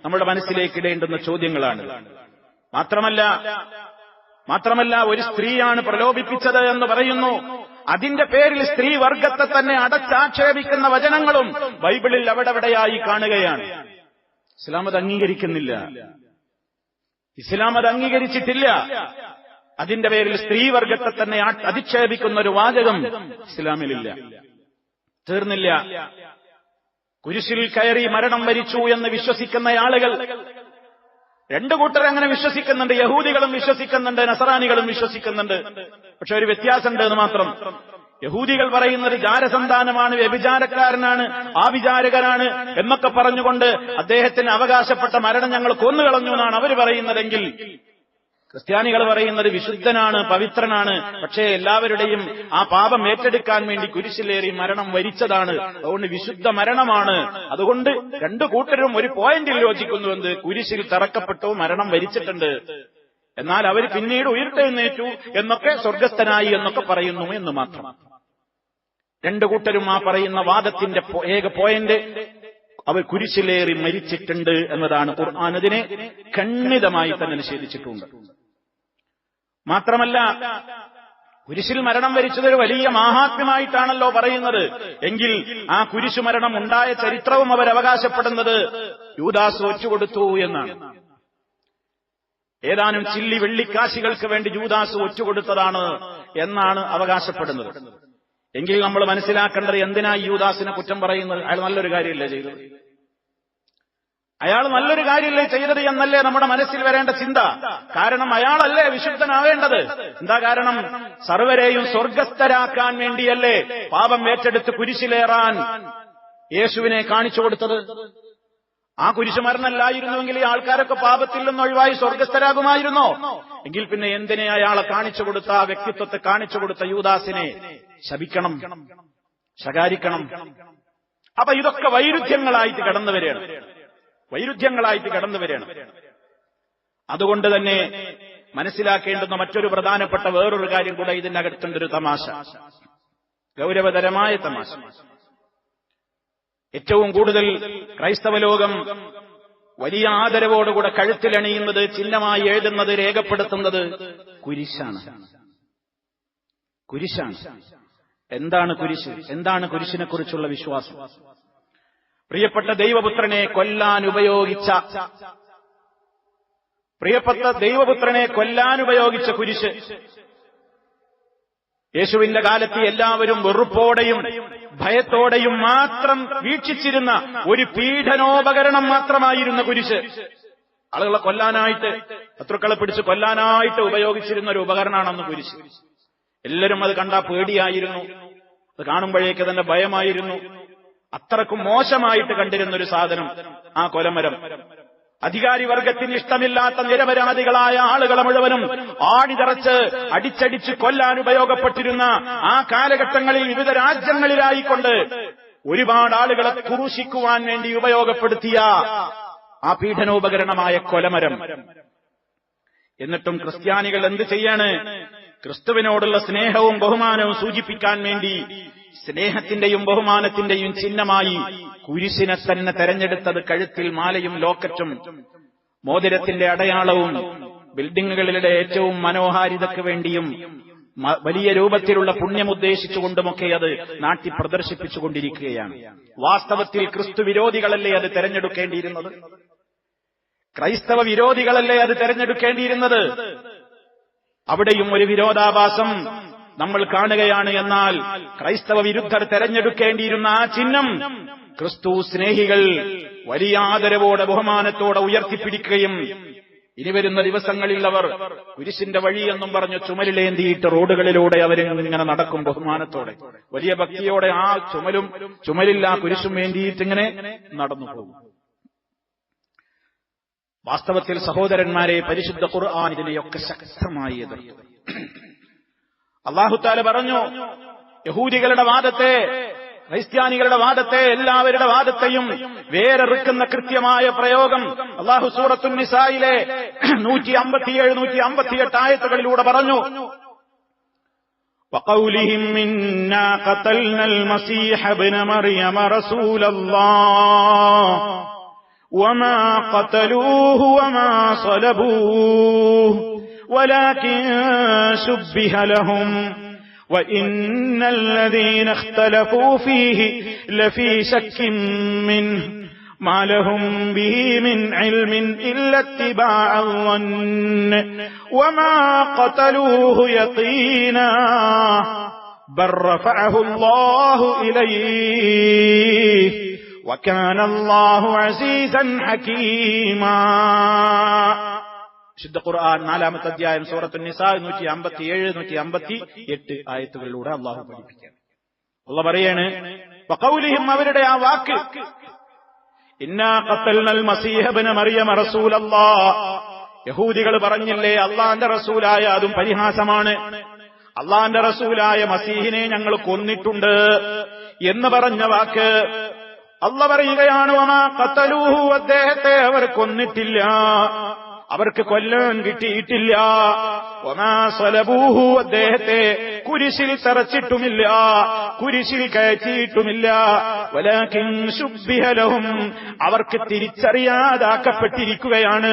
S1: നമ്മുടെ മനസ്സിലേക്ക് ഇടേണ്ടുന്ന ചോദ്യങ്ങളാണ്. മാത്രമല്ല ഒരു സ്ത്രീയാണ് പ്രലോഭിപ്പിച്ചത് എന്ന് പറയുന്നു. അതിന്റെ പേരിൽ സ്ത്രീ വർഗത്തെ തന്നെ അടച്ചാക്ഷേപിക്കുന്ന വചനങ്ങളും ബൈബിളിൽ അവിടെവിടെയായി കാണുകയാണ്. ഇസ്ലാം അത് അംഗീകരിക്കുന്നില്ല, ഇസ്ലാം അത് അംഗീകരിച്ചിട്ടില്ല. അതിന്റെ പേരിൽ സ്ത്രീ വർഗത്തെ തന്നെ അധിക്ഷേപിക്കുന്ന ഒരു വാചകം ഇസ്ലാമിലില്ല. തീർന്നില്ല. കുരിശിൽ കയറി മരണം വരിച്ചു എന്ന് വിശ്വസിക്കുന്ന ആളുകൾ, രണ്ടു കൂട്ടർ അങ്ങനെ വിശ്വസിക്കുന്നുണ്ട്. യഹൂദികളും വിശ്വസിക്കുന്നുണ്ട്, നസറാനികളും വിശ്വസിക്കുന്നുണ്ട്. പക്ഷെ ഒരു വ്യത്യാസമുണ്ട് എന്ന് മാത്രം. യഹൂദികൾ പറയുന്നത് ജാരസന്താനമാണ്, വ്യഭിചാരക്കാരനാണ്, ആഭിചാരകനാണ് എന്നൊക്കെ പറഞ്ഞുകൊണ്ട് അദ്ദേഹത്തിന് അവകാശപ്പെട്ട മരണം ഞങ്ങൾ കൊന്നുകളഞ്ഞു എന്നാണ് അവർ പറയുന്നതെങ്കിൽ, ക്രിസ്ത്യാനികൾ പറയുന്നത് വിശുദ്ധനാണ്, പവിത്രനാണ്. പക്ഷേ എല്ലാവരുടെയും ആ പാപം ഏറ്റെടുക്കാൻ വേണ്ടി കുരിശിലേറി മരണം വരിച്ചതാണ്. അതുകൊണ്ട് വിശുദ്ധ മരണമാണ്. അതുകൊണ്ട് രണ്ടു കൂട്ടരും ഒരു പോയിന്റിൽ യോജിക്കുന്നുവെന്ന്, കുരിശിൽ തറക്കപ്പെട്ടു, മരണം വരിച്ചിട്ടുണ്ട്. എന്നാൽ അവർ പിന്നീട് ഉയർത്തെഴുന്നേറ്റു എന്നൊക്കെ, സ്വർഗസ്ഥനായി എന്നൊക്കെ പറയുന്നു എന്ന് മാത്രം. രണ്ടു കൂട്ടരും ആ പറയുന്ന വാദത്തിന്റെ ഏക പോയിന്റ് അവർ കുരിശിലേറി മരിച്ചിട്ടുണ്ട് എന്നതാണ്. ഖുർആൻ അതിനെ ഖണ്ഡിതമായി തന്നെ നിഷേധിച്ചിട്ടുണ്ട്. മാത്രമല്ല, കുരിശിൽ മരണം വരിച്ചതൊരു വലിയ മാഹാത്മ്യമായിട്ടാണല്ലോ പറയുന്നത്. എങ്കിൽ ആ കുരിശുമരണം ഉണ്ടായ ചരിത്രവും അവർ അവകാശപ്പെടുന്നത് യൂദാസ് ഒറ്റുകൊടുത്തു എന്നാണ്. ഏതാനും ചില്ലി വെള്ളിക്കാശികൾക്ക് വേണ്ടി യൂദാസ് ഒറ്റുകൊടുത്തതാണ് എന്നാണ് അവകാശപ്പെടുന്നത്. എങ്കിൽ നമ്മൾ മനസ്സിലാക്കേണ്ടത്, എന്തിനാ യൂദാസിനെ കുറ്റം പറയുന്നത്? അയാൾ നല്ലൊരു കാര്യമല്ലേ ചെയ്തത്? എന്നല്ലേ നമ്മുടെ മനസ്സിൽ വരേണ്ട ചിന്ത. കാരണം അയാളല്ലേ വിശുദ്ധനാവേണ്ടത്. എന്താ കാരണം? സർവരെയും സ്വർഗസ്ഥരാക്കാൻ വേണ്ടിയല്ലേ പാപം ഏറ്റെടുത്ത് കുരിശിലേറാൻ യേശുവിനെ കാണിച്ചു കൊടുത്തത്? ആ കുരിശുമരണമല്ലായിരുന്നുവെങ്കിൽ ഈ ആൾക്കാരൊക്കെ പാപത്തിൽ നിന്ന് ഒഴിവായി സ്വർഗസ്ഥരാകുമായിരുന്നോ? എങ്കിൽ പിന്നെ എന്തിനെ അയാളെ കാണിച്ചു കൊടുത്ത, ആ വ്യക്തിത്വത്തെ കാണിച്ചു കൊടുത്ത യൂദാസിനെ ശപിക്കണം, ശകാരിക്കണം? അപ്പൊ ഇതൊക്കെ വൈരുദ്ധ്യങ്ങളായിട്ട് കടന്നു വരികയാണ്. അതുകൊണ്ട് തന്നെ മനസ്സിലാക്കേണ്ടുന്ന മറ്റൊരു പ്രധാനപ്പെട്ട വേറൊരു കാര്യം കൂടെ ഇതിനകത്തുണ്ട്. ഒരു തമാശ, ഗൗരവതരമായ തമാശ. ഏറ്റവും കൂടുതൽ ക്രൈസ്തവ ലോകം വലിയ ആദരവോടുകൂടെ കഴുത്തിലണിയുന്നത്, ചിഹ്നമായി എഴുതുന്നത്, രേഖപ്പെടുത്തുന്നത് കുരിശാണ്. എന്താണ് കുരിശ്? എന്താണ് കുരിശിനെ കുറിച്ചുള്ള വിശ്വാസം? പ്രിയപ്പെട്ട ദൈവപുത്രനെ കൊല്ലാൻ ഉപയോഗിച്ച കുരിശ് യേശുവിന്റെ കാലത്ത് എല്ലാവരും വെറുപ്പോടെയും ഭയത്തോടെയും മാത്രം വീക്ഷിച്ചിരുന്ന ഒരു പീഡനോപകരണം മാത്രമായിരുന്നു കുരിശ്. ആളുകളെ കൊല്ലാനായിട്ട്, ശത്രുക്കളെ പിടിച്ച് കൊല്ലാനായിട്ട് ഉപയോഗിച്ചിരുന്ന ഒരു ഉപകരണമാണെന്ന് കുരിശ്. എല്ലാവരും അത് കണ്ടാൽ പേടിയായിരുന്നു, അത് കാണുമ്പോഴേക്ക് തന്നെ ഭയമായിരുന്നു. അത്രക്കും മോശമായിട്ട് കണ്ടിരുന്ന ഒരു സാധനം ആ കൊലമരം. അധികാരിവർഗത്തിന് ഇഷ്ടമില്ലാത്ത നിരപരാധികളായ ആളുകളെ മുഴുവനും ആണിതറച്ച് അടിച്ചടിച്ച് കൊല്ലാൻ ഉപയോഗപ്പെട്ടിരുന്ന ആ കാലഘട്ടങ്ങളിൽ വിവിധ രാജ്യങ്ങളിലായിക്കൊണ്ട് ഒരുപാട് ആളുകളെ ക്രൂശിക്കുവാൻ വേണ്ടി ഉപയോഗപ്പെടുത്തിയ ആ പീഡനോപകരണമായ കൊലമരം. എന്നിട്ടും ക്രിസ്ത്യാനികൾ എന്ത് ചെയ്യാണ്? ക്രിസ്തുവിനോടുള്ള സ്നേഹവും ബഹുമാനവും സൂചിപ്പിക്കാൻ വേണ്ടി സ്നേഹത്തിന്റെയും ബഹുമാനത്തിന്റെയും ചിഹ്നമായി കുരിശിനെ തന്നെ തെരഞ്ഞെടുത്തത്. കഴുത്തിൽ മാലയും ലോക്കറ്റും മോതിരത്തിന്റെ അടയാളവും ബിൽഡിങ്ങുകളിലെ ഏറ്റവും മനോഹാരിതയ്ക്ക് വേണ്ടിയും വലിയ രൂപത്തിലുള്ള പുണ്യമുദ്ദേശിച്ചുകൊണ്ടുമൊക്കെ അത് നാട്ടി പ്രദർശിപ്പിച്ചുകൊണ്ടിരിക്കുകയാണ്. വാസ്തവത്തിൽ ക്രിസ്തു വിരോധികളല്ലേ അത് തെരഞ്ഞെടുക്കേണ്ടിയിരുന്നത്? ക്രൈസ്തവ വിരോധികളല്ലേ അത് തെരഞ്ഞെടുക്കേണ്ടിയിരുന്നത്? അവിടെയും ഒരു വിരോധാഭാസം നമ്മൾ കാണുകയാണ്. എന്നാൽ ക്രൈസ്തവ വിരുദ്ധർ തെരഞ്ഞെടുക്കേണ്ടിയിരുന്ന ആ ചിഹ്നം ക്രിസ്തു സ്നേഹികൾ വലിയ ആദരവോടെ ബഹുമാനത്തോടെ ഉയർത്തിപ്പിടിക്കുകയും ഇനി വരുന്ന ദിവസങ്ങളിൽ അവർ കുരിശിന്റെ വഴി എന്നും പറഞ്ഞ് ചുമലിലേന്തിയിട്ട് റോഡുകളിലൂടെ അവരിങ്ങനെ നടക്കും ബഹുമാനത്തോടെ, വലിയ ഭക്തിയോടെ ആ ചുമലിൽ ആ കുരിശും വേണ്ടിയിട്ട് ഇങ്ങനെ നടന്നു പോകും. വാസ്തവത്തിൽ സഹോദരന്മാരെ, പരിശുദ്ധ ഖുർആൻ ഇതിനെയൊക്കെ ശക്തമായി എതിർത്തു. അല്ലാഹു തആല പറഞ്ഞു, യഹൂദികളുടെ വാദത്തെ, ക്രിസ്ത്യാനികളുടെ വാദത്തെ, എല്ലാവരുടെ വാദത്തെയും വേറെറുക്കുന്ന കൃത്യമായ പ്രയോഗം അല്ലാഹു സൂറത്തുൻ നിസായിലെ 157, 158 ആയത്തുകളിലൂടെ പറഞ്ഞു. വഖൗലിഹിം ഇന്നാ ഖതൽനൽ മസീഹ ഇബ്ന മർയമ റസൂലല്ലാഹ് വമാ ഖതലൂഹു വമാ സലബൂഹു വലാകിൻ ശുബ്ബിഹ ലഹും وَإِنَّ الَّذِينَ اخْتَلَفُوا فِيهِ لَفِي شَكٍّ مِّنْهُ مَا لَهُمْ بِهِ مِنْ عِلْمٍ إِلَّا اتِّبَاعَ الظَّنِّ وَمَا قَتَلُوهُ يَقِينًا بَلْ رَفَعَهُ اللَّهُ إِلَيْهِ وَكَانَ اللَّهُ عَزِيزًا حَكِيمًا. വിശുദ്ധ ഖുർആൻ 4-ാമത്തെ അധ്യായം സൂറത്തുൻ നിസാ 157, 158 ആയത്തുകളിലൂടെ അല്ലാഹു പഠിപ്പിക്കുകയാണ്. അല്ലാഹു പറയാണ്, വഖൗലിഹിം, അവരുടെ ആ വാക്ക്, ഇന്നാ ഖതൽനൽ മസീഹ ഇബ്ന മർയമ റസൂലല്ലാഹ്, യഹൂദികൾ പറഞ്ഞില്ലേ അല്ലാഹുവിന്റെ റസൂലായ, അതും പരിഹാസമാണ്, അല്ലാഹുവിന്റെ റസൂലായ മസീഹിനെ ഞങ്ങൾ കൊന്നിട്ടുണ്ട് എന്ന് പറഞ്ഞ വാക്ക് അല്ലാഹു പറയുകയാണ്, വമാ ഖതലൂഹു, അദ്ദേഹത്തെ അവർ കൊന്നിട്ടില്ല, അവർക്ക് കൊല്ലാൻ കിട്ടിയിട്ടില്ല, വമാ സലബൂഹു, അദ്ദേഹത്തെ കുരിശിൽ തറച്ചിട്ടുമില്ല, കുരിശിൽ കയറ്റിയിട്ടുമില്ല, വലാകിൻ ശുബ്ബിഹ ലഹും, അവർക്ക് തിരിച്ചറിയാതാക്കപ്പെട്ടിരിക്കുകയാണ്.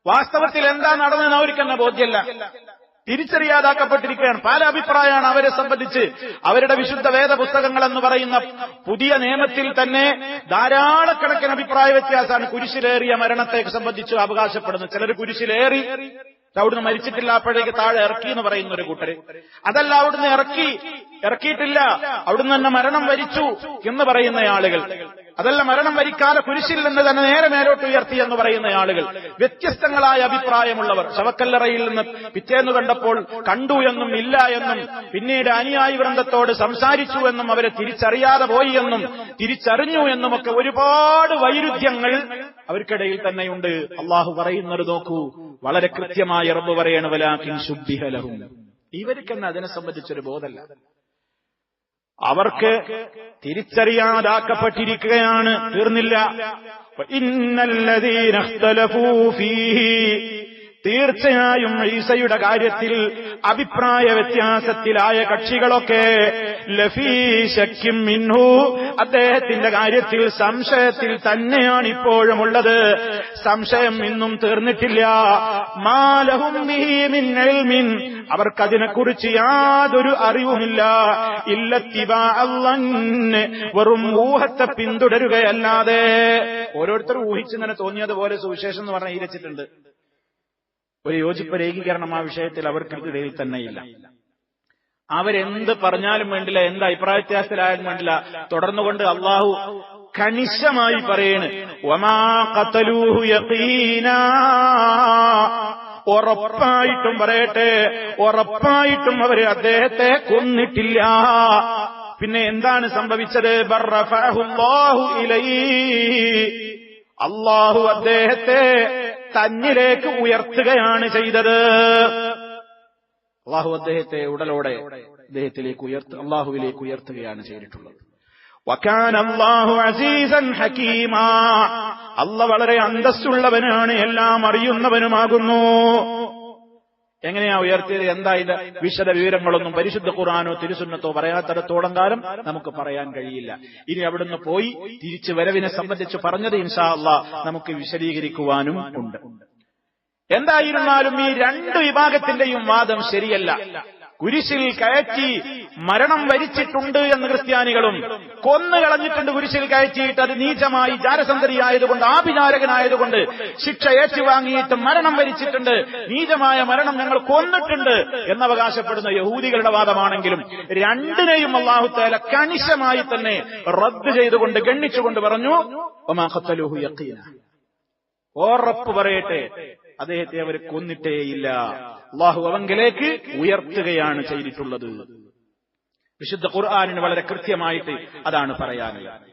S1: വാസ്തവത്തിൽ എന്താ നടന്നെന്ന് അവർക്കെന്നെ ബോധ്യമല്ല, തിരിച്ചറിയാതാക്കപ്പെട്ടിരിക്കുകയാണ്. പല അഭിപ്രായമാണ് അവരെ സംബന്ധിച്ച്. അവരുടെ വിശുദ്ധ വേദ പുസ്തകങ്ങൾ എന്ന് പറയുന്ന പുതിയ നിയമത്തിൽ തന്നെ ധാരാളക്കണക്കിന് അഭിപ്രായ വ്യത്യാസമാണ് കുരിശിലേറിയ മരണത്തെ സംബന്ധിച്ച് അവകാശപ്പെടുന്നത്. ചിലർ കുരിശിലേറി അവിടുന്ന് മരിച്ചിട്ടില്ല, അപ്പോഴേക്ക് താഴെ ഇറക്കി എന്ന് പറയുന്ന ഒരു കൂട്ടര്, അതല്ല അവിടുന്ന് ഇറക്കിയിട്ടില്ല, അവിടുന്ന് തന്നെ മരണം വരിച്ചു എന്ന് പറയുന്ന ആളുകൾ, അതല്ല മരണം വരിക്കാതെ കുരിശിൽ നിന്ന് തന്നെ നേരെ മേലോട്ട് ഉയർത്തി എന്ന് പറയുന്ന ആളുകൾ, വ്യത്യസ്തങ്ങളായ അഭിപ്രായമുള്ളവർ. ശവക്കല്ലറയിൽ നിന്ന് പിറ്റേന്ന് കണ്ടപ്പോൾ കണ്ടു എന്നും ഇല്ല എന്നും, പിന്നീട് അനുയായി വൃന്ദത്തോട് സംസാരിച്ചു എന്നും, അവരെ തിരിച്ചറിയാതെ പോയി എന്നും തിരിച്ചറിഞ്ഞു എന്നുമൊക്കെ ഒരുപാട് വൈരുദ്ധ്യങ്ങൾ അവർക്കിടയിൽ തന്നെയുണ്ട്. അള്ളാഹു പറയുന്നത് നോക്കൂ, വളരെ കൃത്യമായി റബ്ബ് പറയാണ്, വലാകിൻ ശുബ്ബിഹ ലഹും, ഇവർക്കെന്നെ അതിനെ സംബന്ധിച്ചൊരു ബോധമല്ല, അവർക്ക് തിരിച്ചറിയാതാക്കപ്പെട്ടിരിക്കുകയാണ്. തീർന്നില്ല, ഇന്നല്ലദീന ഇഖ്തലഫൂ ഫീഹി, തീർച്ചയായും ഈസയുടെ കാര്യത്തിൽ അഭിപ്രായ വ്യത്യാസത്തിലായ കക്ഷികളൊക്കെ ലഫീ ശക്കിൻ മിൻഹു, അദ്ദേഹത്തിന്റെ കാര്യത്തിൽ സംശയത്തിൽ തന്നെയാണ് ഇപ്പോഴും ഉള്ളത്. സംശയം ഇന്നും തീർന്നിട്ടില്ല. മാ ലഹും ബിഹി മിൻ ഇൽമിൻ, അവർക്കതിനെക്കുറിച്ച് യാതൊരു അറിവുമില്ല. ഇല്ലത്തിബാഅൽ ളന്ന്, വെറും ഊഹത്തെ പിന്തുടരുകയല്ലാതെ. ഓരോരുത്തരും ഊഹിച്ചിങ്ങനെ തോന്നിയതുപോലെ സുവിശേഷം എന്ന് പറഞ്ഞ ഈരച്ചിട്ടുണ്ട്. ഒരു യോജിപ്പ് ഏകീകരണം ആ വിഷയത്തിൽ അവർക്കിടയിൽ തന്നെയില്ല. അവരെന്ത് പറഞ്ഞാലും വേണ്ടില്ല, എന്ത് അഭിപ്രായ വ്യത്യാസത്തിലായാലും വേണ്ടില്ല, തുടർന്നുകൊണ്ട് അള്ളാഹു കണിശമായി പറയാണ്, വമാ ഖതലൂഹു യഖീനാ, ഉറപ്പായിട്ടും പറയട്ടെ, ഉറപ്പായിട്ടും അവര് അദ്ദേഹത്തെ കൊന്നിട്ടില്ല. പിന്നെ എന്താണ് സംഭവിച്ചത്? ബർ റഫഅഹുല്ലാഹു ഇലൈഹി, അള്ളാഹു അദ്ദേഹത്തെ തന്നിലേക്ക് ഉയർത്തുകയാണ് ചെയ്തത്. അള്ളാഹു അദ്ദേഹത്തെ ഉടലോടെ അള്ളാഹുവിലേക്ക് ഉയർത്തുകയാണ് ചെയ്തിട്ടുള്ളത്. വകാന അല്ലാഹു അസീസൻ ഹകീമാ, അല്ലാഹ് വളരെ അന്തസ്സുള്ളവനാണ്, എല്ലാം അറിയുന്നവനുമാകുന്നു. എങ്ങനെയാ ഉയർത്തിയത്? എന്താ ഇത്? വിശദ വിവരങ്ങളൊന്നും പരിശുദ്ധ ഖുർആനോ തിരുസുന്നത്തോ പറയാത്തിടത്തോളം കാലം നമുക്ക് പറയാൻ കഴിയില്ല. ഇനി അവിടുന്ന് പോയി തിരിച്ചു വരവിനെ സംബന്ധിച്ച് പറഞ്ഞത് ഇൻഷാ അല്ലാഹ് നമുക്ക് വിശദീകരിക്കുവാനും ഉണ്ട്. എന്തായിരുന്നാലും ഈ രണ്ട് വിഭാഗത്തിന്റെയും വാദം ശരിയല്ല. കുരിശിൽ കയറ്റി മരണം വരിച്ചിട്ടുണ്ട് എന്ന് ക്രിസ്ത്യാനികളും, കൊന്നുകളഞ്ഞിട്ടുണ്ട് കുരിശിൽ കയറ്റിയിട്ട്, അത് നീചമായി ജാരസന്ധരിയായതുകൊണ്ട്, ആഭിചാരകനായതുകൊണ്ട് ശിക്ഷ ഏറ്റുവാങ്ങിയിട്ട് മരണം വരിച്ചിട്ടുണ്ട്, നീചമായ മരണം ഞങ്ങൾ കൊന്നിട്ടുണ്ട് എന്നവകാശപ്പെടുന്ന യഹൂദികളുടെ വാദമാണെങ്കിലും രണ്ടിനെയും അല്ലാഹു തആല കണിശമായി തന്നെ റദ്ദ് ചെയ്തുകൊണ്ട് ഗണ്ണിച്ചുകൊണ്ട് പറഞ്ഞു, വമാ ഖതലൂഹു യഖീനാ, ഉറപ്പ് പറയട്ടെ, അദ്ദേഹത്തെ അവർ കൊന്നിട്ടേയില്ല, അല്ലാഹു അവങ്കിലേക്ക് ഉയർത്തുകയാണ് ചെയ്തിട്ടുള്ളത്. വിശുദ്ധ ഖുർആനിന് വളരെ കൃത്യമായിട്ട് അതാണ് പറയാനുള്ളത്.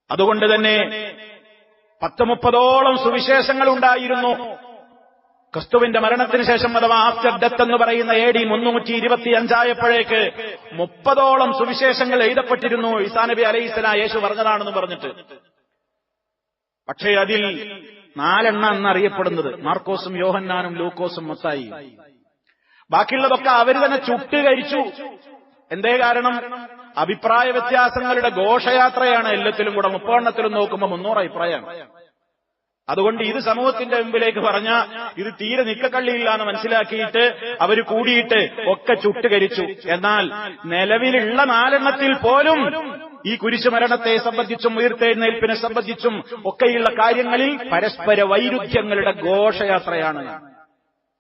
S1: അതുകൊണ്ട് തന്നെ 10-30ഓളം സുവിശേഷങ്ങൾ ഉണ്ടായിരുന്നു. ക്രിസ്തുവിന്റെ മരണത്തിന് ശേഷം, അഥവാ ആഫ്റ്റർ ഡെത്ത് എന്ന് പറയുന്ന AD 325 ആയപ്പോഴേക്ക് 30ഓളം സുവിശേഷങ്ങൾ എഴുതപ്പെട്ടിരുന്നു. ഈസാ നബി അലൈഹിസ്സലാം യേശു പറഞ്ഞതാണെന്ന് പറഞ്ഞിട്ട്. പക്ഷേ അതിൽ 4 എന്നറിയപ്പെടുന്നത് മാർക്കോസും യോഹന്നാനും ലൂക്കോസും മത്തായിയും. ബാക്കിയുള്ളതൊക്കെ അവർ തന്നെ ചുട്ടുകരിച്ചു. എന്തേ കാരണം? അഭിപ്രായ വ്യത്യാസങ്ങളുടെ ഘോഷയാത്രയാണ് എല്ലാത്തിലും കൂടെ. 30 നോക്കുമ്പോൾ 300 അഭിപ്രായമാണ്. അതുകൊണ്ട് ഇത് സമൂഹത്തിന്റെ മുമ്പിലേക്ക് പറഞ്ഞ ഇത് തീരെ നിക്കക്കള്ളിയില്ല എന്ന് മനസ്സിലാക്കിയിട്ട് അവർ കൂടിയിട്ട് ഒക്കെ ചുട്ടുകരിച്ചു. എന്നാൽ നിലവിലുള്ള 4 പോലും ഈ കുരിശുമരണത്തെ സംബന്ധിച്ചും ഉയർത്തെഴുന്നേൽപ്പിനെ സംബന്ധിച്ചും ഒക്കെയുള്ള കാര്യങ്ങളിൽ പരസ്പര വൈരുദ്ധ്യങ്ങളുടെ ഘോഷയാത്രയാണ്.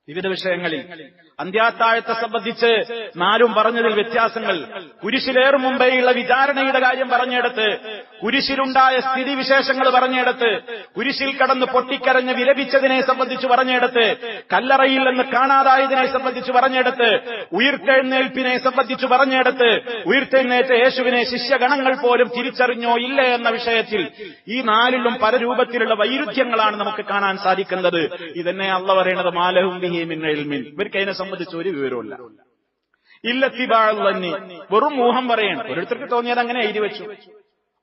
S1: വിവിധ വിഷയങ്ങളിൽ അന്ത്യാത്താഴത്തെ സംബന്ധിച്ച് 4 പറഞ്ഞതിൽ വ്യത്യാസങ്ങൾ. കുരിശിലേറും മുമ്പേയുള്ള വിചാരണയുടെ കാര്യം പറഞ്ഞെടുത്ത്, കുരിശിലുണ്ടായ സ്ഥിതിവിശേഷങ്ങൾ പറഞ്ഞെടുത്ത്, കുരിശിൽ കടന്ന് പൊട്ടിക്കരഞ്ഞ് വിലപിച്ചതിനെ സംബന്ധിച്ച് പറഞ്ഞെടുത്ത്, കല്ലറയിൽ നിന്ന് കാണാതായതിനെ സംബന്ധിച്ച് പറഞ്ഞെടുത്ത്, ഉയർത്തെഴുന്നേൽപ്പിനെ സംബന്ധിച്ച് പറഞ്ഞെടുത്ത്, ഉയർത്തെഴുന്നേറ്റ യേശുവിനെ ശിഷ്യഗണങ്ങൾ പോലും തിരിച്ചറിഞ്ഞോ ഇല്ലേ എന്ന വിഷയത്തിൽ ഈ 4ലും പല രൂപത്തിലുള്ള വൈരുദ്ധ്യങ്ങളാണ് നമുക്ക് കാണാൻ സാധിക്കുന്നത്. ഇതന്നെ അല്ലാഹു പറയുന്നത്, മാലഹും ബിഹി മിൻ ഇൽമിൻ, ഇവർക്ക് അതിനെ സംബന്ധിച്ച് ഒരു വിവരമില്ല. ഇല്ലത്തിബാഅല്ലന്നി, വെറും ഊഹം പറയാണ്. ഓരോരുത്തർക്ക് തോന്നിയത് അങ്ങനെ എഴുതി വെച്ചു.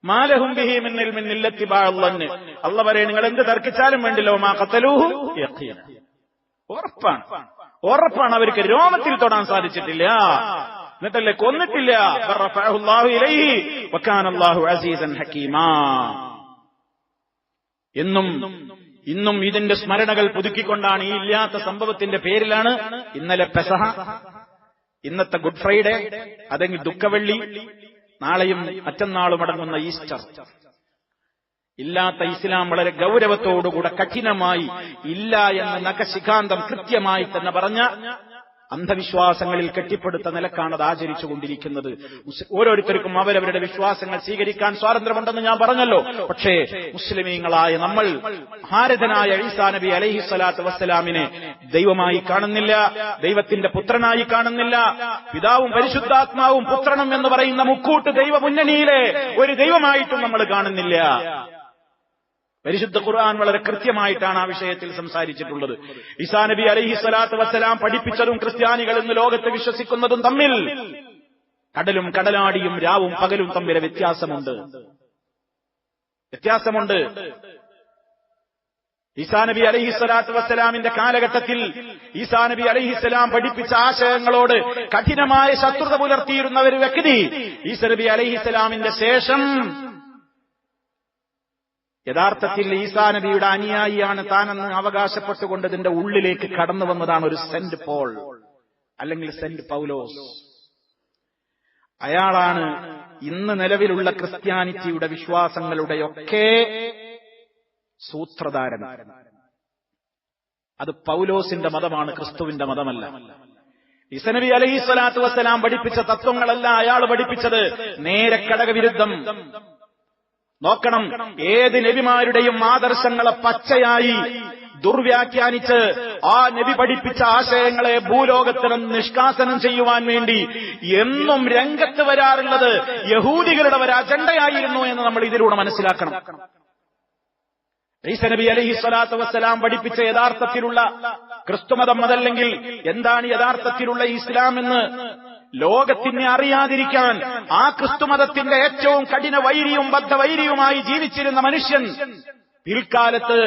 S1: മാലഹും ബിഹി മിൻ ഇൽമിൻ ഇല്ലത്തിബാഅല്ലന്നി, അല്ലാഹു പറയാണ്, നിങ്ങൾ എന്ത് തർക്കിച്ചാലും വേണ്ടില്ല, മാ ഖതലൂഹു യഖീന, ഉറപ്പാണ് അവർക്ക് രോമത്തിൽ തൊടാൻ സാധിച്ചിട്ടില്ല, എന്നിട്ടല്ലേ കൊന്നിട്ടില്ല. റഫഅഹുല്ലാഹു ഇലൈഹി വകാനല്ലാഹു അസീസൻ ഹകീമാ. ഇന്നും ഇതിന്റെ സ്മരണകൾ പുതുക്കിക്കൊണ്ടാണ്, ഈ ഇല്ലാത്ത സംഭവത്തിന്റെ പേരിലാണ് ഇന്നലെ പെസഹ, ഇന്നത്തെ ഗുഡ് ഫ്രൈഡേ, അതെങ്കിൽ ദുഃഖവെള്ളി, നാളെയും മറ്റന്നാളും അടങ്ങുന്ന ഈസ്റ്റർ. ഇല്ലാത്ത ഇസ്ലാം വളരെ ഗൗരവത്തോടുകൂടെ കഠിനമായി ഇല്ല എന്ന് നഖശിഖാന്തം കൃത്യമായി തന്നെ പറഞ്ഞ അന്ധവിശ്വാസങ്ങളിൽ കെട്ടിപ്പടുത്ത നിലക്കാണ് അത് ആചരിച്ചുകൊണ്ടിരിക്കുന്നത്. ഓരോരുത്തർക്കും അവരവരുടെ വിശ്വാസങ്ങൾ സ്വീകരിക്കാൻ സ്വാതന്ത്ര്യമുണ്ടെന്ന് ഞാൻ പറഞ്ഞല്ലോ. പക്ഷേ മുസ്ലിമീങ്ങളായ നമ്മൾ ഭാരതനായ ഈസാ നബി അലൈഹിസ്സലാത്തു വസ്സലാമിനെ ദൈവമായി കാണുന്നില്ല, ദൈവത്തിന്റെ പുത്രനായി കാണുന്നില്ല. പിതാവും പരിശുദ്ധാത്മാവും പുത്രനും എന്ന് പറയുന്ന മുക്കൂട്ട് ദൈവ മുന്നണിയിലെ ഒരു ദൈവമായിട്ടും നമ്മൾ കാണുന്നില്ല. പരിശുദ്ധ ഖുർആൻ വളരെ കൃത്യമായിട്ടാണ് ആ വിഷയത്തിൽ സംസാരിച്ചിട്ടുള്ളത്. ഈസാ നബി അലൈഹിസ്സലാത്തു വസ്സലാം പഠിപ്പിച്ചതും ക്രിസ്ത്യാനികൾ ഇന്ന് ലോകത്ത് വിശ്വസിക്കുന്നതും തമ്മിൽ കടലും കടലാടിയും രാവും പകലും തമ്മിൽ വ്യത്യാസമുണ്ട്. ഈസാ നബി അലൈഹിസ്സലാത്തു വസ്സലാമിന്റെ കാലഘട്ടത്തിൽ ഈസാ നബി അലൈഹിസ്സലാം പഠിപ്പിച്ച ആശയങ്ങളോട് കഠിനമായ ശത്രുത പുലർത്തിയിരുന്ന ഒരു വ്യക്തി ഈസാ നബി അലൈഹിസ്സലാമിന്റെ ശേഷം യഥാർത്ഥത്തിൽ ഈസാ നബിയുടെ അനുയായിയാണ് താനെന്ന് അവകാശപ്പെട്ടുകൊണ്ട് ഇതിന്റെ ഉള്ളിലേക്ക് കടന്നു വന്നതാണ് ഒരു സെന്റ് പോൾ അല്ലെങ്കിൽ സെന്റ് പൗലോസ്. അയാളാണ് ഇന്ന് നിലവിലുള്ള ക്രിസ്ത്യാനിറ്റിയുടെ വിശ്വാസങ്ങളുടെയൊക്കെ സൂത്രധാരൻ. അത് പൗലോസിന്റെ മതമാണ്, ക്രിസ്തുവിന്റെ മതമല്ല. ഈസാ നബി അലൈഹിസ്സലാത്തു വസ്സലാം പഠിപ്പിച്ച തത്വങ്ങളല്ല അയാൾ പഠിപ്പിച്ചത്, നേരെ ഘടകവിരുദ്ധം. നോക്കണം, ഏത് നബിമാരുടെയും ആദർശങ്ങളെ പച്ചയായി ദുർവ്യാഖ്യാനിച്ച് ആ നബി പഠിപ്പിച്ച ആശയങ്ങളെ ഭൂലോകത്തിന് നിഷ്കാസനം ചെയ്യുവാൻ വേണ്ടി എന്നും രംഗത്ത് വരാറുള്ളത് യഹൂദികളുടെ ഒരു അജണ്ടയായിരുന്നു എന്ന് നമ്മൾ ഇതിലൂടെ മനസ്സിലാക്കണം. ഈസാ നബി അലൈഹിസ്സലാത്തു വസ്സലാം പഠിപ്പിച്ച യഥാർത്ഥത്തിലുള്ള ക്രിസ്തുമതം അതല്ലെങ്കിൽ എന്താണ് യഥാർത്ഥത്തിലുള്ള ഇസ്ലാം എന്ന് ലോകത്തിനെ അറിയാതിരിക്കാൻ ആ ക്രിസ്തുമതത്തിന്റെ ഏറ്റവും കഠിന വൈരിയും ബദ്ധവൈരിയുമായി ജീവിച്ചിരുന്ന മനുഷ്യൻ പിൽക്കാലത്ത്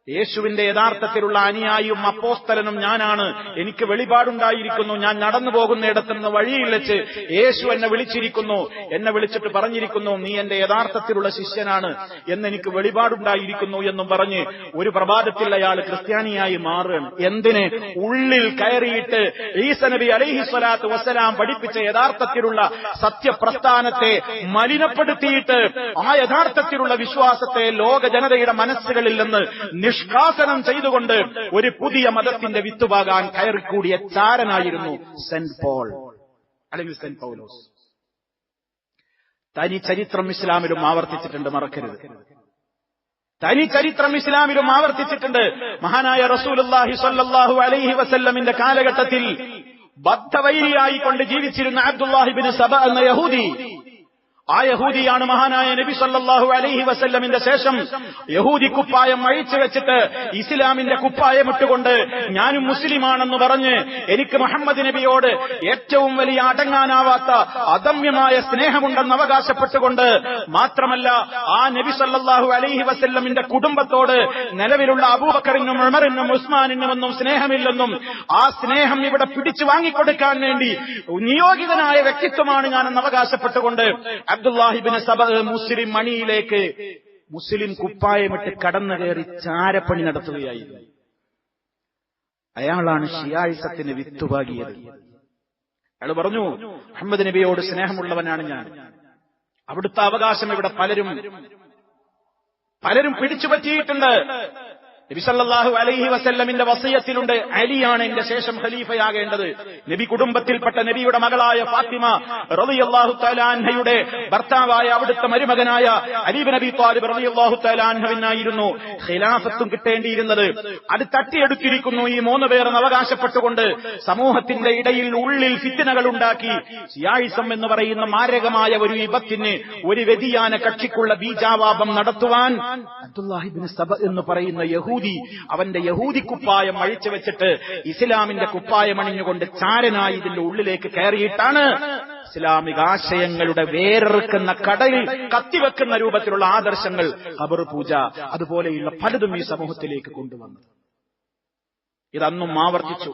S1: യേശുവിന്റെ യഥാർത്ഥത്തിലുള്ള അനുയായിയും അപ്പോസ്തലനും ഞാനാണ്, എനിക്ക് വെളിപാടുണ്ടായിരിക്കുന്നു, ഞാൻ നടന്നു പോകുന്നിടത്തുനിന്ന് വഴിയിൽ വെച്ച് യേശു എന്നെ വിളിച്ചിരിക്കുന്നു, എന്നെ വിളിച്ചിട്ട് പറഞ്ഞിരിക്കുന്നു നീ എന്റെ യഥാർത്ഥത്തിലുള്ള ശിഷ്യനാണ് എന്നെനിക്ക് വെളിപാടുണ്ടായിരിക്കുന്നു എന്നും പറഞ്ഞ് ഒരു പ്രഭാതത്തിൽ അയാൾ ക്രിസ്ത്യാനിയായി മാറുകയാണ്. എന്തിന്? ഉള്ളിൽ കയറിയിട്ട് ഈസാ നബി അലൈഹിസ്സലാത്തു വസ്സലാം പഠിപ്പിച്ച യഥാർത്ഥത്തിലുള്ള സത്യപ്രസ്ഥാനത്തെ മലിനപ്പെടുത്തിയിട്ട് ആ യഥാർത്ഥത്തിലുള്ള വിശ്വാസത്തെ ലോക ജനതയുടെ മനസ്സുകളിൽ നിന്ന് നിഷ്കാസനം ചെയ്തുകൊണ്ട് ഒരു പുതിയ മതത്തിന്റെ വിത്തുപാകാൻ കയറിക്കൂടിയ ചാരനായിരുന്നു സെന്റ് പോൾ അല്ലെങ്കിൽ സെന്റ് പൗലോസ്. തനി ചരിത്രം ഇസ്ലാമിലും ആവർത്തിച്ചിട്ടുണ്ട്, മറക്കരുത്. തനി ചരിത്രം ഇസ്ലാമിലും ആവർത്തിച്ചിട്ടുണ്ട്. മഹാനായ റസൂലുള്ളാഹി സ്വല്ലല്ലാഹു അലൈഹി വസല്ലമിന്റെ കാലഘട്ടത്തിൽ ബദ്ധവൈരിയായിക്കൊണ്ട് ജീവിച്ചിരുന്ന അബ്ദുല്ലാഹി ഇബ്നു സബ എന്ന യഹൂദി, ആ യഹൂദിയാണ് മഹാനായ നബി സല്ലല്ലാഹു അലൈഹി വസല്ലമിന്റെ ശേഷം യഹൂദി കുപ്പായം അഴിച്ചു വെച്ചിട്ട് ഇസ്ലാമിന്റെ കുപ്പായം ഇട്ടുകൊണ്ട് ഞാനും മുസ്ലിമാണെന്ന് പറഞ്ഞ് എനിക്ക് മുഹമ്മദ് നബിയോട് ഏറ്റവും വലിയ അടങ്ങാനാവാത്ത അദമ്യമായ സ്നേഹമുണ്ടെന്ന് അവകാശപ്പെട്ടുകൊണ്ട്, മാത്രമല്ല ആ നബി സല്ലല്ലാഹു അലൈഹി വസല്ലമിന്റെ കുടുംബത്തോട് നിലവിലുള്ള അബൂബക്കറിനും ഉമറിനും ഉസ്മാനിനുമൊന്നും സ്നേഹമില്ലെന്നും ആ സ്നേഹം ഇവിടെ പിടിച്ചു വാങ്ങിക്കൊടുക്കാൻ വേണ്ടി നിയോഗിതനായ വ്യക്തിത്വമാണ് ഞാനെന്ന് അവകാശപ്പെട്ടുകൊണ്ട് അബ്ദുല്ലാഹി ഇബ്നു സബ മുസ്ലിം മണിയിലേക്ക് മുസ്ലിം കുപ്പായമിട്ട് കടന്നു കയറി ചാരപ്പണി നടത്തുകയായിരുന്നു. അയാളാണ് ഷിയായിസത്തിന് വിത്തുപാകിയത്. അയാൾ പറഞ്ഞു മുഹമ്മദ് നബിയോട് സ്നേഹമുള്ളവനാണ് ഞാൻ. അവിടുത്തെ അവകാശം ഇവിടെ പലരും പിടിച്ചുപറ്റിയിട്ടുണ്ട്. നബി സല്ലല്ലാഹു അലൈഹി വസല്ലമിന്റെ വസിയത്തിലുണ്ട് അലിയാണ് എന്റെ ശേഷം ഖലീഫയാകേണ്ടത്. നബി കുടുംബത്തിൽപ്പെട്ട നബിയുടെ മകളായ ഫാത്തിമ റളിയല്ലാഹു തആല അൻഹയുടെ ഭർത്താവായ അവിടുത്തെ മരുമകനായ അലി ഇബ്നു അബീ ത്വാലിബ് റളിയല്ലാഹു തആല അൻഹുവിനായിരുന്നു ഖിലാഫത്തും കിട്ടേണ്ടിയിരുന്നത്. അത് തട്ടിയെടുത്തിരിക്കുന്നു ഈ മൂന്ന് പേർ അവകാശപ്പെട്ടുകൊണ്ട് സമൂഹത്തിന്റെ ഇടയിൽ ഉള്ളിൽ ഫിത്നകൾ ഉണ്ടാക്കി ഷിയായിസം എന്ന് പറയുന്ന മാരകമായ ഒരു വിപത്തിന്, ഒരു വ്യതിയാന കക്ഷിക്കുള്ള ബീജാവാപം നടത്തുവാൻ അബ്ദുല്ലാഹി ഇബ്നു സബ എന്ന് പറയുന്ന യഹൂദി അവന്റെ യഹൂദി കുപ്പായം അഴിച്ചു വെച്ചിട്ട് ഇസ്ലാമിന്റെ കുപ്പായം അണിഞ്ഞുകൊണ്ട് ചാരനായി ഇതിന്റെ ഉള്ളിലേക്ക് കയറിയിട്ടാണ് ഇസ്ലാമിക ആശയങ്ങളുടെ വേറെറുക്കുന്ന കടലിൽ കത്തിവെക്കുന്ന രൂപത്തിലുള്ള ആദർശങ്ങൾ, ഖബർ പൂജ അതുപോലെയുള്ള പലതും ഈ സമൂഹത്തിലേക്ക് കൊണ്ടുവന്നത്. ഇതന്നും ആവർത്തിച്ചു.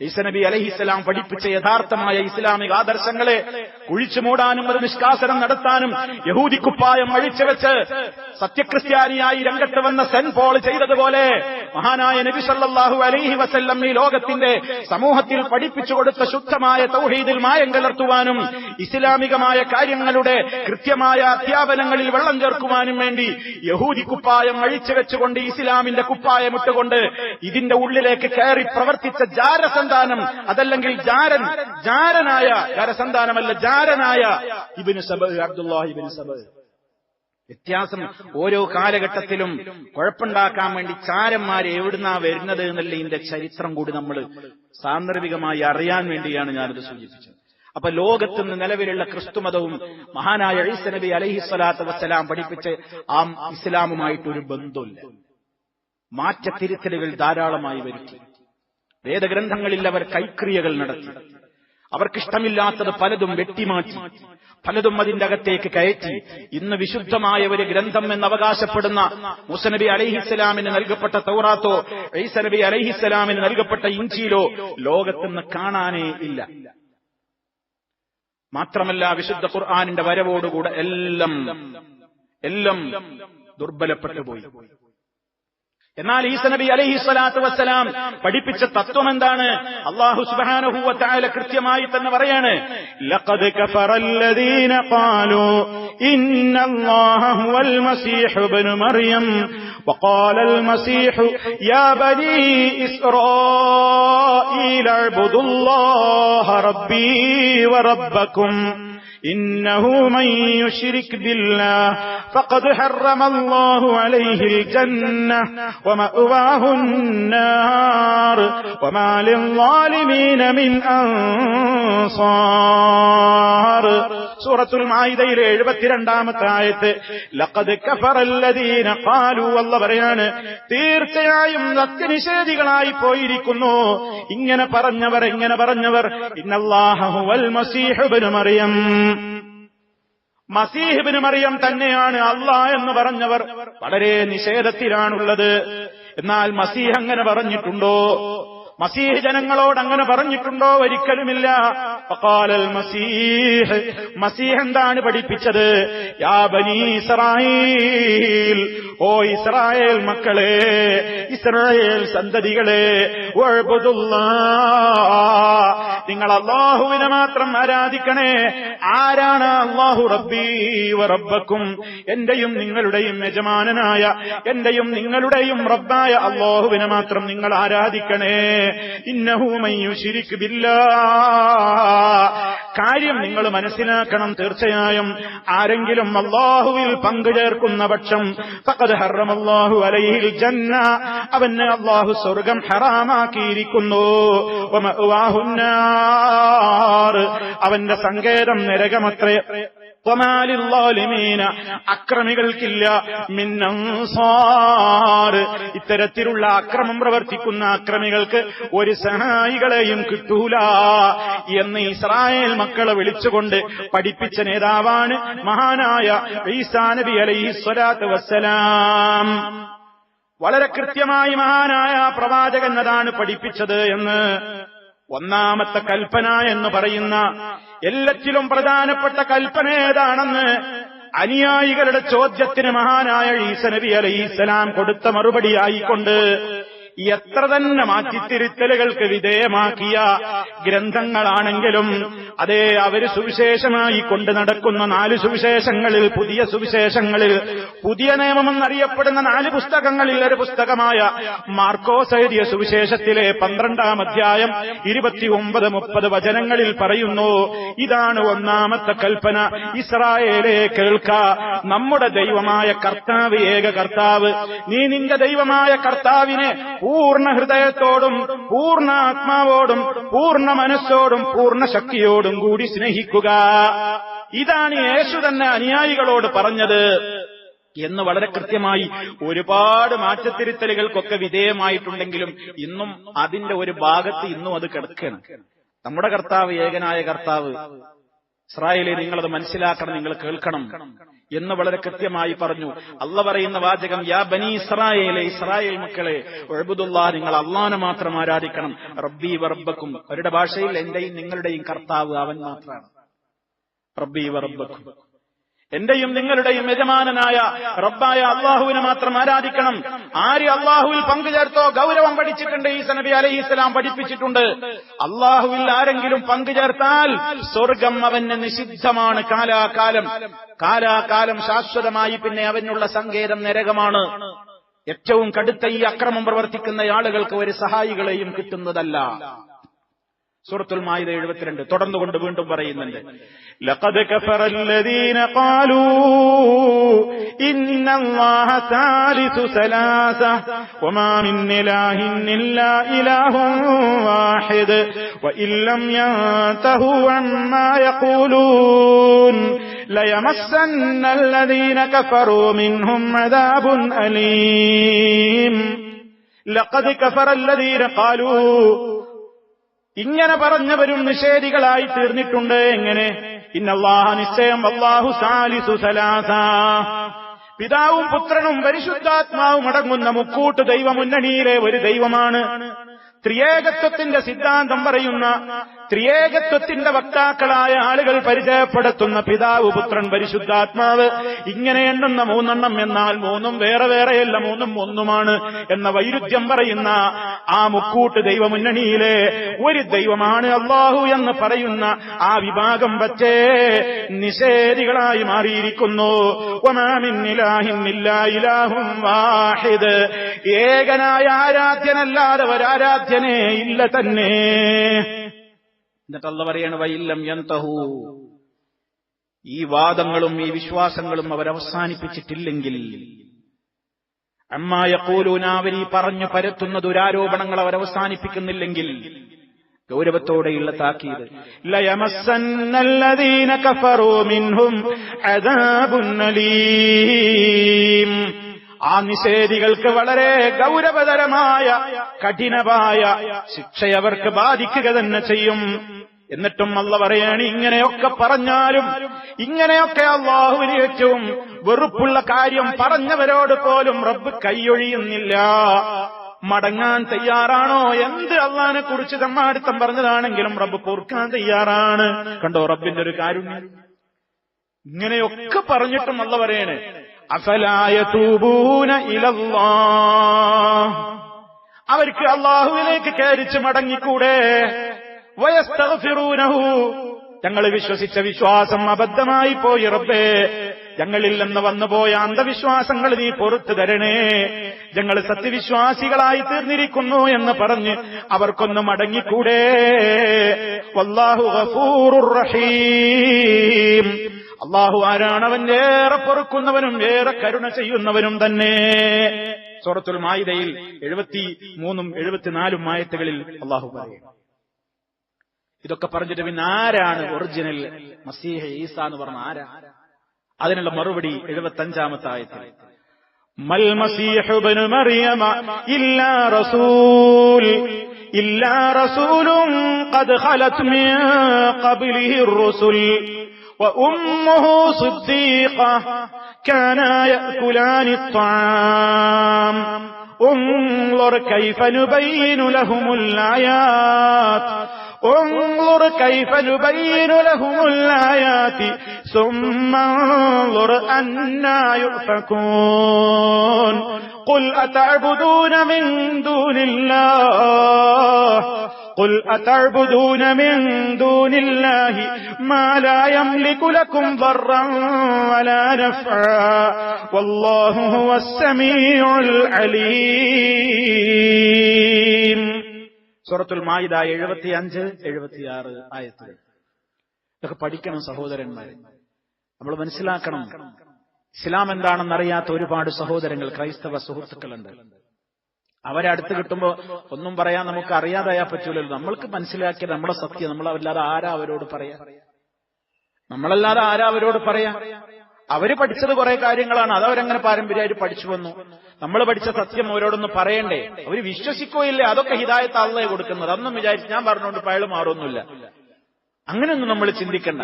S1: ഈസാ നബി അലൈഹിസ്സലാം പഠിപ്പിച്ച യഥാർത്ഥമായ ഇസ്ലാമിക ആദർശങ്ങളെ കുഴിച്ചു മൂടാനും അത് നിഷ്കാസനം നടത്താനും യഹൂദി കുപ്പായം അഴിച്ചുവെച്ച് സത്യക്രിസ്ത്യാനിയായി രംഗത്ത് വന്ന സെന്റ് പോൾ ചെയ്തതുപോലെ മഹാനായ നബി സല്ലല്ലാഹു അലൈഹി വസല്ലം ഈ ലോകത്തിന്റെ സമൂഹത്തിൽ പഠിപ്പിച്ചു കൊടുത്ത ശുദ്ധമായ തൗഹീദിൽ മായം കലർത്തുവാനും ഇസ്ലാമികമായ കാര്യങ്ങളുടെ കൃത്യമായ അധ്യാപനങ്ങളിൽ വെള്ളം ചേർക്കുവാനും വേണ്ടി യഹൂദി കുപ്പായം അഴിച്ചുവെച്ചുകൊണ്ട് ഇസ്ലാമിന്റെ കുപ്പായം ഇട്ടുകൊണ്ട് ഇതിന്റെ ഉള്ളിലേക്ക് കയറി പ്രവർത്തിച്ച ജാരസന്താനം, അതല്ലെങ്കിൽ ജാരനായ ജാരസന്താനമല്ല ജാരനായ ഇബ്നു സബ, അബ്ദുല്ലാഹി ഇബ്നു സബ. വ്യത്യാസം ഓരോ കാലഘട്ടത്തിലും കുഴപ്പമുണ്ടാക്കാൻ വേണ്ടി ചാരന്മാരെ എവിടുന്നാ വരുന്നത് എന്നല്ല ഇതിന്റെ ചരിത്രം കൂടി നമ്മൾ സാന്ദർഭികമായി അറിയാൻ വേണ്ടിയാണ് ഞാനത് സൂചിപ്പിച്ചത്. അപ്പൊ ലോകത്തുനിന്ന് നിലവിലുള്ള ക്രിസ്തുമതവും മഹാനായ ഈസാ നബി അലൈഹിസ്സലാത്തു വസ്സലാം പഠിപ്പിച്ച ആ ഇസ്ലാമുമായിട്ടൊരു ബന്ധമില്ല. മാറ്റത്തിരുത്തലുകൾ ധാരാളമായി വരുത്തി. വേദഗ്രന്ഥങ്ങളിൽ അവർ കൈക്രിയകൾ നടത്തി. അവർക്കിഷ്ടമില്ലാത്തത് പലതും വെട്ടിമാറ്റി, പലതും അതിന്റെ അകത്തേക്ക് കയറ്റി. ഇന്ന് വിശുദ്ധമായ ഒരു ഗ്രന്ഥം എന്ന് അവകാശപ്പെടുന്ന മൂസാ നബി അലൈഹിസ്സലാമിന് നൽകപ്പെട്ട തൗറാത്തോ ഈസാ നബി അലൈഹിസ്സലാമിന് നൽകപ്പെട്ട ഇഞ്ചീലോ ലോകത്തുനിന്ന് കാണാനേ ഇല്ല. മാത്രമല്ല വിശുദ്ധ ഖുർആനിന്റെ വരവോടുകൂടെ എല്ലാം ദുർബലപ്പെട്ടു പോയി. എന്നാൽ ഈസാ നബി അലൈഹിസ്സലാത്തു വസ്സലാം പഠിപ്പിച്ച തത്വം എന്താണ്? അല്ലാഹു സുബ്ഹാനഹു വ തആല കൃത്യമായി തന്നെ പറയാണ്, ലഖദ് കഫറല്ലദീന ഖാലൂ ഇന്നല്ലാഹ ഹുവൽ മസീഹു ഇബ്നു മർയം വഖാലൽ മസീഹു യാ ബനീ ഇസ്രായീല അഅ്ബുദുല്ലാഹ റബ്ബീ വറബ്ബക്കും ഇന്നഹു മൻ യുശ്രിക് ബില്ലാഹ് ഫഖദ് ഹറമല്ലാഹു അലൈഹിൽ ജന്നഹ വമഅവാഹുൻ നാർ വമാ ലിൽളാലിമീന മിൻ അൻസാർ. സൂറത്തുൽ മാഇദയിലെ 72-ാമത്തെ ആയത്ത്. ലഖദ് കഫറല്ലദീന ഖാലൂ, അല്ലാഹു പറയാണ്, തീർച്ചയായും സത്യനിഷേധികളായി പോയിരിക്കുന്നു ഇങ്ങനെ പറഞ്ഞവർ ഇന്നല്ലാഹ ഹുവൽ മസീഹ് ഇബ്നു മറിയം, മസീഹ് ഇബ്നു മറിയം തന്നെയാണ് അല്ലാഹ് എന്ന് പറഞ്ഞവർ വളരെ നിഷേധത്തിലാണുള്ളത്. എന്നാൽ മസീഹ് അങ്ങനെ പറഞ്ഞിട്ടുണ്ടോ? മസീഹ് ജനങ്ങളോട് അങ്ങനെ പറഞ്ഞിട്ടുണ്ടോ? ഒരിക്കലുമില്ല. ഫഖാലൽ മസീഹ്, മസീഹ് എന്താണ് പഠിപ്പിച്ചത്? യാ ബനീ ഇസ്രായീൽ, ഓ ഇസ്രായേൽ മക്കളെ, ഇസ്രായേൽ സന്തതികളെ, വഅ്ബുദുല്ലാഹ്, നിങ്ങൾ അല്ലാഹുവിനെ മാത്രം ആരാധിക്കണേ. ആരാണ് അല്ലാഹു? റബ്ബീ വറബ്ബക്കും, എന്റെയും നിങ്ങളുടെയും യജമാനനായ, എന്റെയും നിങ്ങളുടെയും റബ്ബായ അല്ലാഹുവിനെ മാത്രം നിങ്ങൾ ആരാധിക്കണേ. ഇന്നഹു മൻ യുശ്രിക് ബില്ലാഹ്, കാര്യം നിങ്ങൾ മനസ്സിലാക്കണം, തീർച്ചയായും ആരെങ്കിലും അല്ലാഹുവിൽ പങ്കു ചേർക്കുന്ന പക്ഷം ഫഖദ് ഹറമല്ലാഹു അലൈഹിൽ ജന്ന, അവന് അല്ലാഹു സ്വർഗ്ഗം ഹറാമാക്കിയിരിക്കുന്നു. വമഅവാഹുൻ നാർ, അവന്റെ സങ്കേതം നരകമത്രേ. വമാ ലിൽളാലിമീന, അക്രമികൾക്കില്ല മിൻ അൻസാർ, ഇത്തരത്തിലുള്ള അക്രമം പ്രവർത്തിക്കുന്ന അക്രമികൾക്ക് ഒരു സഹായികളെയും കിട്ടൂല എന്ന് ഇസ്രായേൽ മക്കളെ വിളിച്ചുകൊണ്ട് പഠിപ്പിച്ച നേതാവാണ് മഹാനായ ഈസാ നബി അലൈഹിസ്സലാത്തു വസ്സലാം. വളരെ കൃത്യമായി മഹാനായ പ്രവാചകൻ അതാണ് പഠിപ്പിച്ചത് എന്ന്. ഒന്നാമത്തെ കൽപ്പന എന്ന് പറയുന്ന എല്ലാറ്റിലും പ്രധാനപ്പെട്ട കൽപ്പന ഏതാണെന്ന് അനുയായികളുടെ ചോദ്യത്തിന് മഹാനായ ഈസാ നബി അലൈഹിസ്സലാം കൊടുത്ത മറുപടിയായിക്കൊണ്ട് എത്ര തന്നെ മാറ്റിത്തിരുത്തലുകൾക്ക് വിധേയമാക്കിയ ഗ്രന്ഥങ്ങളാണെങ്കിലും, അതേ അവര് സുവിശേഷമായി കൊണ്ട് നടക്കുന്ന 4 സുവിശേഷങ്ങളിൽ, പുതിയ സുവിശേഷങ്ങളിൽ, പുതിയ നിയമമെന്നറിയപ്പെടുന്ന 4 പുസ്തകങ്ങളിൽ ഒരു പുസ്തകമായ മാർക്കോസ് എഴുതിയ സുവിശേഷത്തിലെ 12-ാം അധ്യായം 29-30 വചനങ്ങളിൽ പറയുന്നു, ഇതാണ് ഒന്നാമത്തെ കൽപ്പന. ഇസ്രായേലേ കേൾക്ക, നമ്മുടെ ദൈവമായ കർത്താവ് ഏക കർത്താവ്. നീ നിന്റെ ദൈവമായ കർത്താവിനെ പൂർണ്ണ ഹൃദയത്തോടും പൂർണ്ണ ആത്മാവോടും പൂർണ്ണ മനസ്സോടും പൂർണ്ണ ശക്തിയോടും കൂടി സ്നേഹിക്കുക. ഇതാണ് യേശു തന്നെ അനുയായികളോട് പറഞ്ഞത് എന്ന് വളരെ കൃത്യമായി ഒരുപാട് മാറ്റത്തിരുത്തലുകൾക്കൊക്കെ വിധേയമായിട്ടുണ്ടെങ്കിലും ഇന്നും അതിന്റെ ഒരു ഭാഗത്ത് ഇന്നും അത് കിടക്കുകയാണ്. നമ്മുടെ കർത്താവ് ഏകനായ കർത്താവ്. ഇസ്രായേലേ, നിങ്ങളത് മനസ്സിലാക്കണം, നിങ്ങൾ കേൾക്കണം എന്ന് വളരെ കൃത്യമായി പറഞ്ഞു. അല്ലാഹു പറയുന്ന വാചകം, യാ ബനീ ഇസ്രായേലേ, ഇസ്രായേൽ മക്കളെ, ഉഅ്ബുദുല്ലാഹ്, നിങ്ങൾ അല്ലാഹുവിനെ മാത്രം ആരാധിക്കണം. റബ്ബീ വറബ്ബക്കും, അവരുടെ ഭാഷയിൽ എന്റെയും നിങ്ങളുടെയും കർത്താവ് അവൻ മാത്രമാണ്. റബ്ബീ വറബ്ബക്കും, എന്റെയും നിങ്ങളുടെയും യജമാനനായ റബ്ബായ അല്ലാഹുവിനെ മാത്രം ആരാധിക്കണം. ആര് അല്ലാഹുവിൽ പങ്കുചേർത്തോ ഗൗരവം പഠിച്ചിട്ടുണ്ട്. ഈസാ നബി അലൈഹിസ്സലാം പഠിപ്പിച്ചിട്ടുണ്ട്. അല്ലാഹുവിൽ ആരെങ്കിലും പങ്കുചേർത്താൽ സ്വർഗം അവന് നിഷിദ്ധമാണ്. കാലാകാലം ശാശ്വതമായി പിന്നെ അവനുള്ള സങ്കേതം നരകമാണ്. ഏറ്റവും കടുത്ത ഈ അക്രമം പ്രവർത്തിക്കുന്ന ആളുകൾക്ക് ഒരു സഹായികളെയും കിട്ടുന്നതല്ല. സൂറത്തുൽ മാഇദ 72 തുടർന്നുകൊണ്ട് വീണ്ടും പറയുന്നുണ്ട്, ലഖദ് കഫറല്ലദീന ഖാലൂ ഇന്നല്ലാഹ സാലിസു സലാസ വമാ മിൻ ഇലാഹിൻ ഇല്ലാ ഇലാഹുൻ വാഹിദ് വഇല്ലം യൻതഹു അമ്മാ യഖൂലൂൻ ലയമസ്സന്നല്ലദീന കഫറൂ മിൻഹും അദാബുൻ അലീം. ലഖദ് കഫറല്ലദീന ഖാലൂ, ഇങ്ങനെ പറഞ്ഞവരും നിഷേധികളായി തീർന്നിട്ടുണ്ട്. എങ്ങനെ? ഇന്നല്ലാഹ, നിശ്ചയം അല്ലാഹു സാലിസു സലാസ, പിതാവും പുത്രനും പരിശുദ്ധാത്മാവും അടങ്ങുന്ന മുക്കൂട്ട് ദൈവമുന്നണിയിലെ ഒരു ദൈവമാണ്. ത്രിയേകത്വത്തിന്റെ സിദ്ധാന്തം പറയുന്ന ത്രിയേകത്വത്തിന്റെ വക്താക്കളായ ആളുകൾ പരിചയപ്പെടുത്തുന്ന പിതാവ്, പുത്രൻ, പരിശുദ്ധാത്മാവ് ഇങ്ങനെ എണ്ണുന്ന മൂന്നെണ്ണം എന്നാൽ മൂന്നും വേറെ വേറെയല്ല, മൂന്നും ഒന്നുമാണ് എന്ന വൈരുദ്ധ്യം പറയുന്ന ആ മുക്കൂട്ട് ദൈവമുന്നണിയിലെ ഒരു ദൈവമാണ് അല്ലാഹു എന്ന് പറയുന്ന ആ വിഭാഗം വച്ചേ നിഷേധികളായി മാറിയിരിക്കുന്നു. വമാ മിൻ ഇലാഹിൻ ഇല്ലാ ഇലാഹും വാഹിദ്, ഏകനായ ആരാധ്യനല്ലാതെ ഒരാരാധ്യനേ ഇല്ല തന്നെ. എന്നിട്ട് അല്ലാഹു പറയാണ് വഇല്ലം യന്തഹു, ഈ വാദങ്ങളും ഈ വിശ്വാസങ്ങളും അവരവസാനിപ്പിച്ചിട്ടില്ലെങ്കിൽ, അമ്മാ യഖൂലൂന, അവരീ പറഞ്ഞു പരത്തുന്ന ദുരാരോപണങ്ങൾ അവരവസാനിപ്പിക്കുന്നില്ലെങ്കിൽ, ഗൗരവത്തോടെയുള്ള താക്കീത്, ലയമസ്സന്നല്ലദീന കഫറൂ മിൻഹും അദാബുൻ അലീം, ആ നിഷേധികൾക്ക് വളരെ ഗൗരവതരമായ കഠിനമായ ശിക്ഷയവർക്ക് ബാധിക്കുക തന്നെ ചെയ്യും. എന്നിട്ടും അല്ലാഹു പറയാണ്, ഇങ്ങനെയൊക്കെ പറഞ്ഞാലും, ഇങ്ങനെയൊക്കെ അല്ലാഹുവിന് ഏറ്റവും വെറുപ്പുള്ള കാര്യം പറഞ്ഞവരോട് പോലും റബ്ബ് കൈയൊഴിയുന്നില്ല. മടങ്ങാൻ തയ്യാറാണോ? എന്ത് അള്ളാഹിനെ കുറിച്ച് തമ്മാടിത്തം പറഞ്ഞതാണെങ്കിലും റബ്ബ് പൊറുക്കാൻ തയ്യാറാണ്. കണ്ടോ റബ്ബിന്റെ ഒരു കാരുണ്യം. ഇങ്ങനെയൊക്കെ പറഞ്ഞിട്ടും അല്ലാഹു പറയാണ്, അഫലാ യതൂബൂന ഇലല്ലാഹ്, അവർക്ക് അല്ലാഹുവിലേക്ക് കേരിച്ച് മടങ്ങിക്കൂടെ? വയസ്തഗ്ഫിറൂനഹു, ഞങ്ങൾ വിശ്വസിച്ച വിശ്വാസം അബദ്ധമായി പോയി റബ്ബേ, ഞങ്ങളിൽ നിന്ന് വന്നുപോയ അന്ധവിശ്വാസങ്ങൾ നീ പുറത്തു തരണേ, ഞങ്ങൾ സത്യവിശ്വാസികളായി തീർന്നിരിക്കുന്നു എന്ന് പറഞ്ഞ് അവർക്കൊന്ന് മടങ്ങിക്കൂടെ? വല്ലാഹു ഗഫൂറുർ റഹീം, അല്ലാഹു ആരാണ്? അവൻ ഏറെ പൊറുക്കുന്നവനും ഏറെ കരുണ ചെയ്യുന്നവനും തന്നെ. സൂറത്തുൽ മാഇദയിൽ 73 74 ആയത്തുകളിൽ അല്ലാഹു പറയും. ഇതൊക്കെ പറഞ്ഞിട്ട് പിന്നെ ആരാണ് ഒറിജിനൽ മസീഹ് ഈസ എന്ന് പറഞ്ഞ ആരാ? അതിനുള്ള മറുപടി 75 ആയത്തിൽ, മൽ മസീഹു ഇബ്നു മറിയമ ഇല്ലാ റസൂലുൻ ഖദ് ഖലത് മിൻ ഖബ്ലിഹി الرسل وأمه صديقة كانا يأكلان الطعام انظر كيف نبين لهم الآيات انظر كيف نبين لهم الآيات ثم انظر أنا يؤفكون قل أتعبدون من دون الله ما لا يملك لكم ضرا ولا نفعا والله هو السميع العليم. സൂറത്തുൽ മാഇദ 75 76 ആയത്തുകൾ. ഇതൊക്കെ പഠിക്കണം സഹോദരന്മാരെ, നമ്മൾ മനസ്സിലാക്കണം. ഇസ്ലാം എന്താണെന്നറിയാത്ത ഒരുപാട് സഹോദരങ്ങൾ, ക്രൈസ്തവ സുഹൃത്തുക്കളുണ്ട്. അവരെ അടുത്ത് കിട്ടുമ്പോ ഒന്നും പറയാൻ നമുക്ക് അറിയാതായാൽ പറ്റൂലല്ലോ. നമ്മൾക്ക് മനസ്സിലാക്കിയ നമ്മുടെ സത്യം നമ്മളല്ലാതെ ആരാ അവരോട് പറയാ? നമ്മളല്ലാതെ ആരാ അവരോട് പറയാ? അവര് പഠിച്ചത് കുറെ കാര്യങ്ങളാണ്, അതവരങ്ങനെ പാരമ്പര്യമായിട്ട് പഠിച്ചു വന്നു. നമ്മൾ പഠിച്ച സത്യം അവരോടൊന്ന് പറയണ്ടേ? അവര് വിശ്വസിക്കുകയില്ലേ? അതൊക്കെ ഹിദായത്ത് അല്ലാഹു കൊടുക്കുന്നത്. അതൊന്നും വിചാരിച്ച് ഞാൻ പറഞ്ഞുകൊണ്ട് പയൽ മാറൊന്നുമില്ല. അങ്ങനെയൊന്നും നമ്മൾ ചിന്തിക്കണ്ട.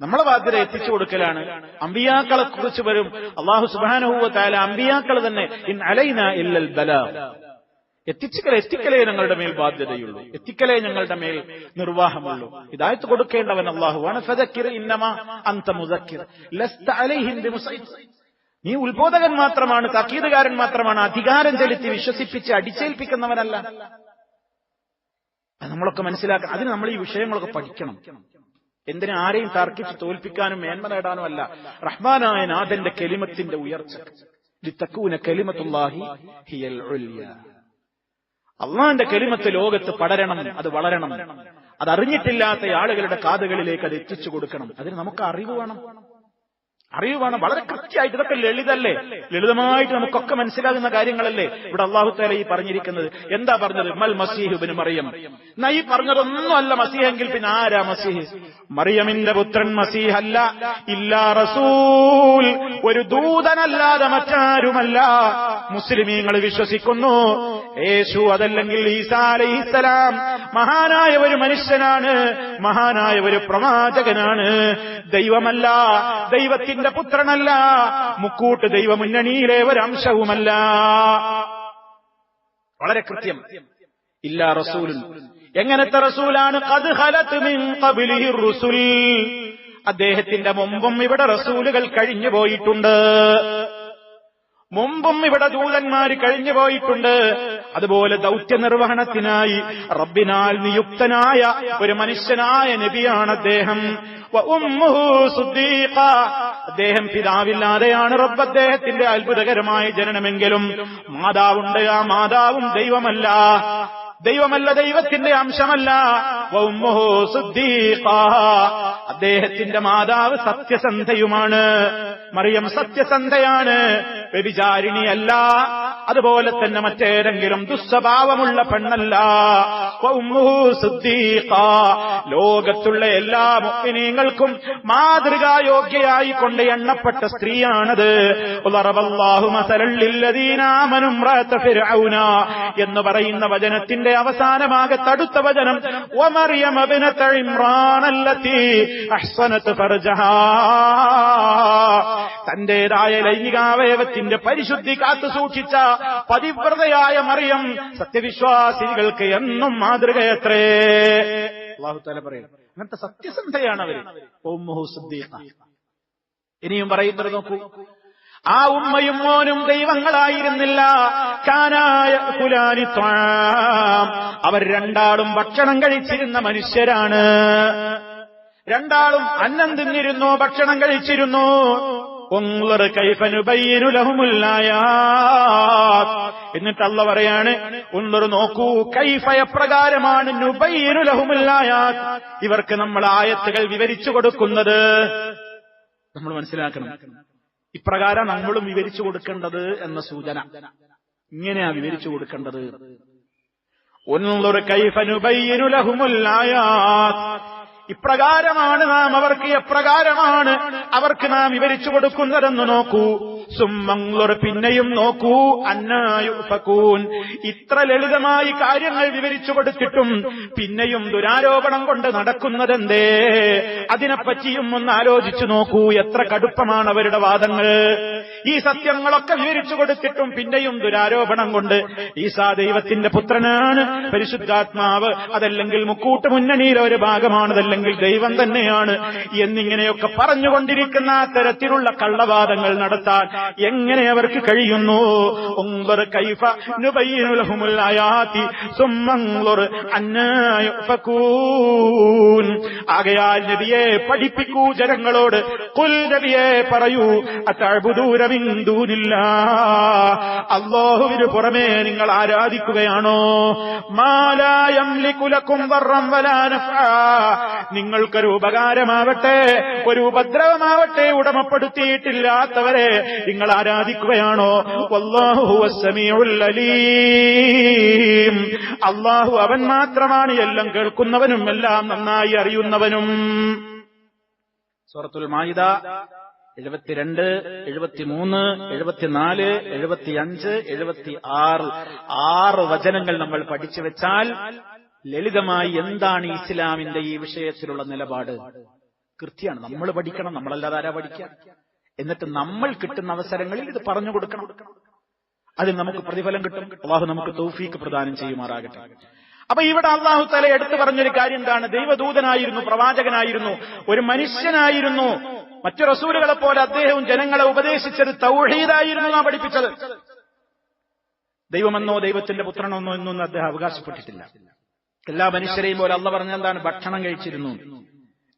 S1: നമ്മളെ ബാധ്യത എത്തിച്ചു കൊടുക്കലാണ്. അമ്പിയാക്കളെ കുറിച്ച് വരും അല്ലാഹു സുബ്ഹാനഹു വ തആല, അമ്പിയാക്കൾ തന്നെ ഇൻ അലൈനാ ഇല്ലൽ ബലാഗ്, എത്തിക്കലേ ഞങ്ങളുടെ മേൽ ബാധ്യതയുള്ളൂ, എത്തിക്കലേ ഞങ്ങളുടെ മേൽ നിർവാഹമുള്ളൂ. ഹിദായത്ത് കൊടുക്കേണ്ടവൻ അല്ലാഹുവാണ്. ഫദക്കിർ ഇന്നമാ അൻത മുദക്കിർ ലസ്ത അലൈഹിം ബിമുസൈത്തിർ, നീ ഉത്ബോധകൻ മാത്രമാണ്, താക്കീതുകാരൻ മാത്രമാണ്, അധികാരം ചെലുത്തി വിശ്വസിപ്പിച്ച് അടിച്ചേൽപ്പിക്കുന്നവനല്ല. അത് നമ്മളൊക്കെ മനസ്സിലാക്കണം. അതിന് നമ്മൾ ഈ വിഷയങ്ങളൊക്കെ പഠിക്കണം. എന്തിനാ? ആരെയും തർക്കിച്ച് തോൽപ്പിക്കാനും മേന്മ നേടാനും അല്ല, റഹ്മാനായ നാഥന്റെ കലിമത്തിന്റെ ഉയർച്ച. ലിതകൂന കലിമത്തുല്ലാഹി ഹിയൽ ഉൽയ, അള്ളാന്റെ കലിമത്ത് ലോകത്ത് പടരണം, അത് വളരണം. അതറിഞ്ഞിട്ടില്ലാത്ത ആളുകളുടെ കാതുകളിലേക്ക് അത് എത്തിച്ചു കൊടുക്കണം. അതിന് നമുക്ക് അറിവ് വേണം. വളരെ കൃത്യമായിട്ട്. ഇതൊക്കെ ലളിതല്ലേ, ലളിതമായിട്ട് നമുക്കൊക്കെ മനസ്സിലാകുന്ന കാര്യങ്ങളല്ലേ ഇവിടെ അല്ലാഹു തആല ഈ പറഞ്ഞിരിക്കുന്നത്. എന്താ പറഞ്ഞത്? മൽ മസീഹ് ഇബ്നു മറിയം. എന്നാ ഈ പറഞ്ഞതൊന്നും അല്ല മസീഹെങ്കിൽ പിന്നെ ആരാ മസീഹ്? മറിയമിന്റെ പുത്രൻ മസീഹ് അല്ല, ഇല്ലാ റസൂൽ, ഒരു ദൂതനല്ലാതെ മറ്റാരുമല്ല. മുസ്ലിമീങ്ങൾ വിശ്വസിക്കുന്നു യേശു അതല്ലെങ്കിൽ ഈസാ അലൈഹിസ്സലാം മഹാനായ ഒരു മനുഷ്യനാണ്, മഹാനായ ഒരു പ്രവാചകനാണ്, ദൈവമല്ല, ദൈവത്തിന്റെ പുത്രനല്ല, മുക്കൂട്ട് ദൈവമുന്നണിയിലെ ഒരംശവുമല്ല. വളരെ കൃത്യം. ഇല്ലാ റസൂലുൻ, എങ്ങനത്തെ റസൂലാണ്? ഖദ് ഖലത് മിൻ ഖബ്ലിഹി റുസുൽ, അദ്ദേഹത്തിന്റെ മുമ്പും ഇവിടെ റസൂലുകൾ കഴിഞ്ഞു പോയിട്ടുണ്ട്, മുമ്പും ഇവിടെ ദൂതന്മാര് കഴിഞ്ഞു പോയിട്ടുണ്ട്. അതുപോലെ ദൗത്യ നിർവഹണത്തിനായി റബ്ബിനാൽ നിയുക്തനായ ഒരു മനുഷ്യനായ നബിയാണ് അദ്ദേഹം. വഉമ്മുഹു സിദ്ദീഖ, അദ്ദേഹം പിതാവില്ലാതെയാണ് റബ്ബ് അദ്ദേഹത്തിന്റെ അത്ഭുതകരമായ ജനനമെങ്കിലും മാതാവുണ്ട്, ആ മാതാവും ദൈവമല്ല, ദൈവത്തിന്റെ അംശമല്ല. വഉമ്മുഹു സിദ്ദീഖ, അദ്ദേഹത്തിന്റെ മാതാവ് സത്യസന്ധയുമാണ്. മറിയം സത്യസന്ധയാണ്, വ്യഭിചാരിണിയല്ല, അതുപോലെ തന്നെ മറ്റേതെങ്കിലും ദുസ്വഭാവമുള്ള പെണ്ണല്ല. വഉമ്മുഹു സിദ്ദീഖ, ലോകത്തുള്ള എല്ലാ മുഅ്മിനീങ്ങൾക്കും മാതൃകായോഗ്യയായി കൊണ്ട് എണ്ണപ്പെട്ട സ്ത്രീയാണത്. വറബല്ലാഹു മസലൽ ലില്ലദീന ആമനു ഇംറഅത ഫിർഔന എന്ന് പറയുന്ന വചനത്തിന്റെ അവസാനമാകെ തടുത്ത വചനം വമറിയം ഇബ്നത ഇമ്രാൻ അല്ലതി അഹ്സനത് ഫർജഹാ, തന്റേതായ ലൈംഗികാവയവത്തിന്റെ പരിശുദ്ധി കാത്തു സൂക്ഷിച്ച പതിവ്രതയായ മറിയം സത്യവിശ്വാസികൾക്ക് എന്നും മാതൃകയത്രേ. അല്ലാഹു തആല പറയും അങ്ങനത്തെ സത്യസന്ധയാണ് അവര്. ഉമ്മുഹു സിദ്ദീഖ. ഇനിയും പറയുന്നത് നോക്കൂ, ആ ഉമ്മയും മോനും ദൈവങ്ങളായിരുന്നില്ല. കാനായ കുലാനി ത്വാം, അവർ രണ്ടാളും ഭക്ഷണം കഴിച്ചിരുന്ന മനുഷ്യരാണ്. രണ്ടാളും അന്നം തിന്നിരുന്നു, ഭക്ഷണം കഴിച്ചിരുന്നു. എന്നിട്ട് അല്ലാഹു പറയാണ്, ഉൻദുർ നോക്കൂ, കൈഫ എപ്രകാരമാണ് നുബയ്യിനു ലഹുമുൽ ആയാത്ത്, ഇവർക്ക് നമ്മൾ ആയത്തുകൾ വിവരിച്ചു കൊടുക്കുന്നത്. നമ്മൾ മനസ്സിലാക്കണം, ഇപ്രകാരം നമ്മളും വിവരിച്ചു കൊടുക്കേണ്ടത് എന്ന സൂചന. ഇങ്ങനെയാ വിവരിച്ചു കൊടുക്കേണ്ടത്. ഉൻദുർ കൈഫ നുബയ്യിനു ലഹുമുൽ ആയാത്ത്, ഇപ്രകാരമാണ് നാം അവർക്ക്, എപ്രകാരമാണ് അവർക്ക് നാം വിവരിച്ചു കൊടുക്കുന്നതെന്ന് നോക്കൂ. സുമ്മൻളുർ, പിന്നെയും നോക്കൂ, അന്നാ യുഫകൂൻ, ഇത്ര ലളിതമായി കാര്യങ്ങൾ വിവരിച്ചു കൊടുത്തിട്ടും പിന്നെയും ദുരാരോപണം കൊണ്ട് നടക്കുന്നതെന്തേ? അതിനെപ്പറ്റിയും ഒന്ന് ആലോചിച്ചു നോക്കൂ. എത്ര കടുപ്പമാണ് അവരുടെ വാദങ്ങൾ. ഈ സത്യങ്ങളൊക്കെ വിവരിച്ചു കൊടുത്തിട്ടും പിന്നെയും ദുരാരോപണം കൊണ്ട് ഈസാ ദൈവത്തിന്റെ പുത്രനാണ്, പരിശുദ്ധാത്മാവ് അതല്ലെങ്കിൽ മുക്കൂട്ട് മുന്നണിയിലെ ഒരു ഭാഗമാണ്, അല്ലെങ്കിൽ ദൈവം തന്നെയാണ് എന്നിങ്ങനെയൊക്കെ പറഞ്ഞുകൊണ്ടിരിക്കുന്ന തരത്തിലുള്ള കള്ളവാദങ്ങൾ നടത്താൻ എങ്ങനെ അവർക്ക് കഴിയുന്നു? ഉൻദുർ കൈഫ നുബയ്യിനു ലഹുമുൽ ആയാതി സുമ്മൻളുർ അന്നാ യുഫകൂൻ. ആകയാൽ നബിയെ പഠിപ്പിക്കൂ ജനങ്ങളോട്. ഖുൽ, നബിയെ പറയൂ, അതഅ്ബുദൂന മിൻ ദൂനില്ലാഹ്, അല്ലാഹുവിന് പുറമേ നിങ്ങൾ ആരാധിക്കുകയാണോ? മാ ലാ യംലികു ലക്കും ദർറൻ വലാ നഫ്ആ, നിങ്ങൾക്കൊരു ഉപകാരമാവട്ടെ ഒരു ഉപദ്രവമാവട്ടെ ഉടമപ്പെടുത്തിയിട്ടില്ലാത്തവരെ നിങ്ങൾ ആരാധിക്കുകയാണോ? വല്ലാഹു ഹുവസ് സമീഉൽ അലീം, അല്ലാഹു അവൻ മാത്രമാണ് എല്ലാം കേൾക്കുന്നവനും എല്ലാം നന്നായി അറിയുന്നവനും. സൂറത്തുൽ മാഇദ 72, 73, 74, 75, 76 6 വചനങ്ങൾ നമ്മൾ പഠിച്ചു വെച്ചാൽ ലളിതമായി എന്താണ് ഇസ്ലാമിന്റെ ഈ വിഷയത്തിലുള്ള നിലപാട് കൃത്യമാണ്. നമ്മൾ പഠിക്കണം, നമ്മളല്ലാതെ ആരാ പഠിക്കുക? എന്നിട്ട് നമ്മൾ കിട്ടുന്ന അവസരങ്ങളിൽ ഇത് പറഞ്ഞു കൊടുക്കണം. അതിൽ നമുക്ക് പ്രതിഫലം കിട്ടും. അല്ലാഹു നമുക്ക് തൗഫീഖ് പ്രദാനം ചെയ്യുമാറാകട്ടെ. അപ്പൊ ഇവിടെ അല്ലാഹു തആല എടുത്തു പറഞ്ഞൊരു കാര്യം എന്താണ്? ദൈവദൂതനായിരുന്നു, പ്രവാചകനായിരുന്നു, ഒരു മനുഷ്യനായിരുന്നു. മറ്റു റസൂലുകളെ പോലെ അദ്ദേഹവും ജനങ്ങളെ ഉപദേശിച്ചത് തൗഹീദായിരുന്നു, നാം പഠിപ്പിച്ചത്. ദൈവമെന്നോ ദൈവത്തിന്റെ പുത്രനെന്നോ എന്നൊന്നും അദ്ദേഹം അവകാശപ്പെട്ടിട്ടില്ല. എല്ലാ മനുഷ്യരെയും പോലെ അല്ലാഹു പറഞ്ഞ എന്താണ്? ഭക്ഷണം കഴിച്ചിരുന്നു.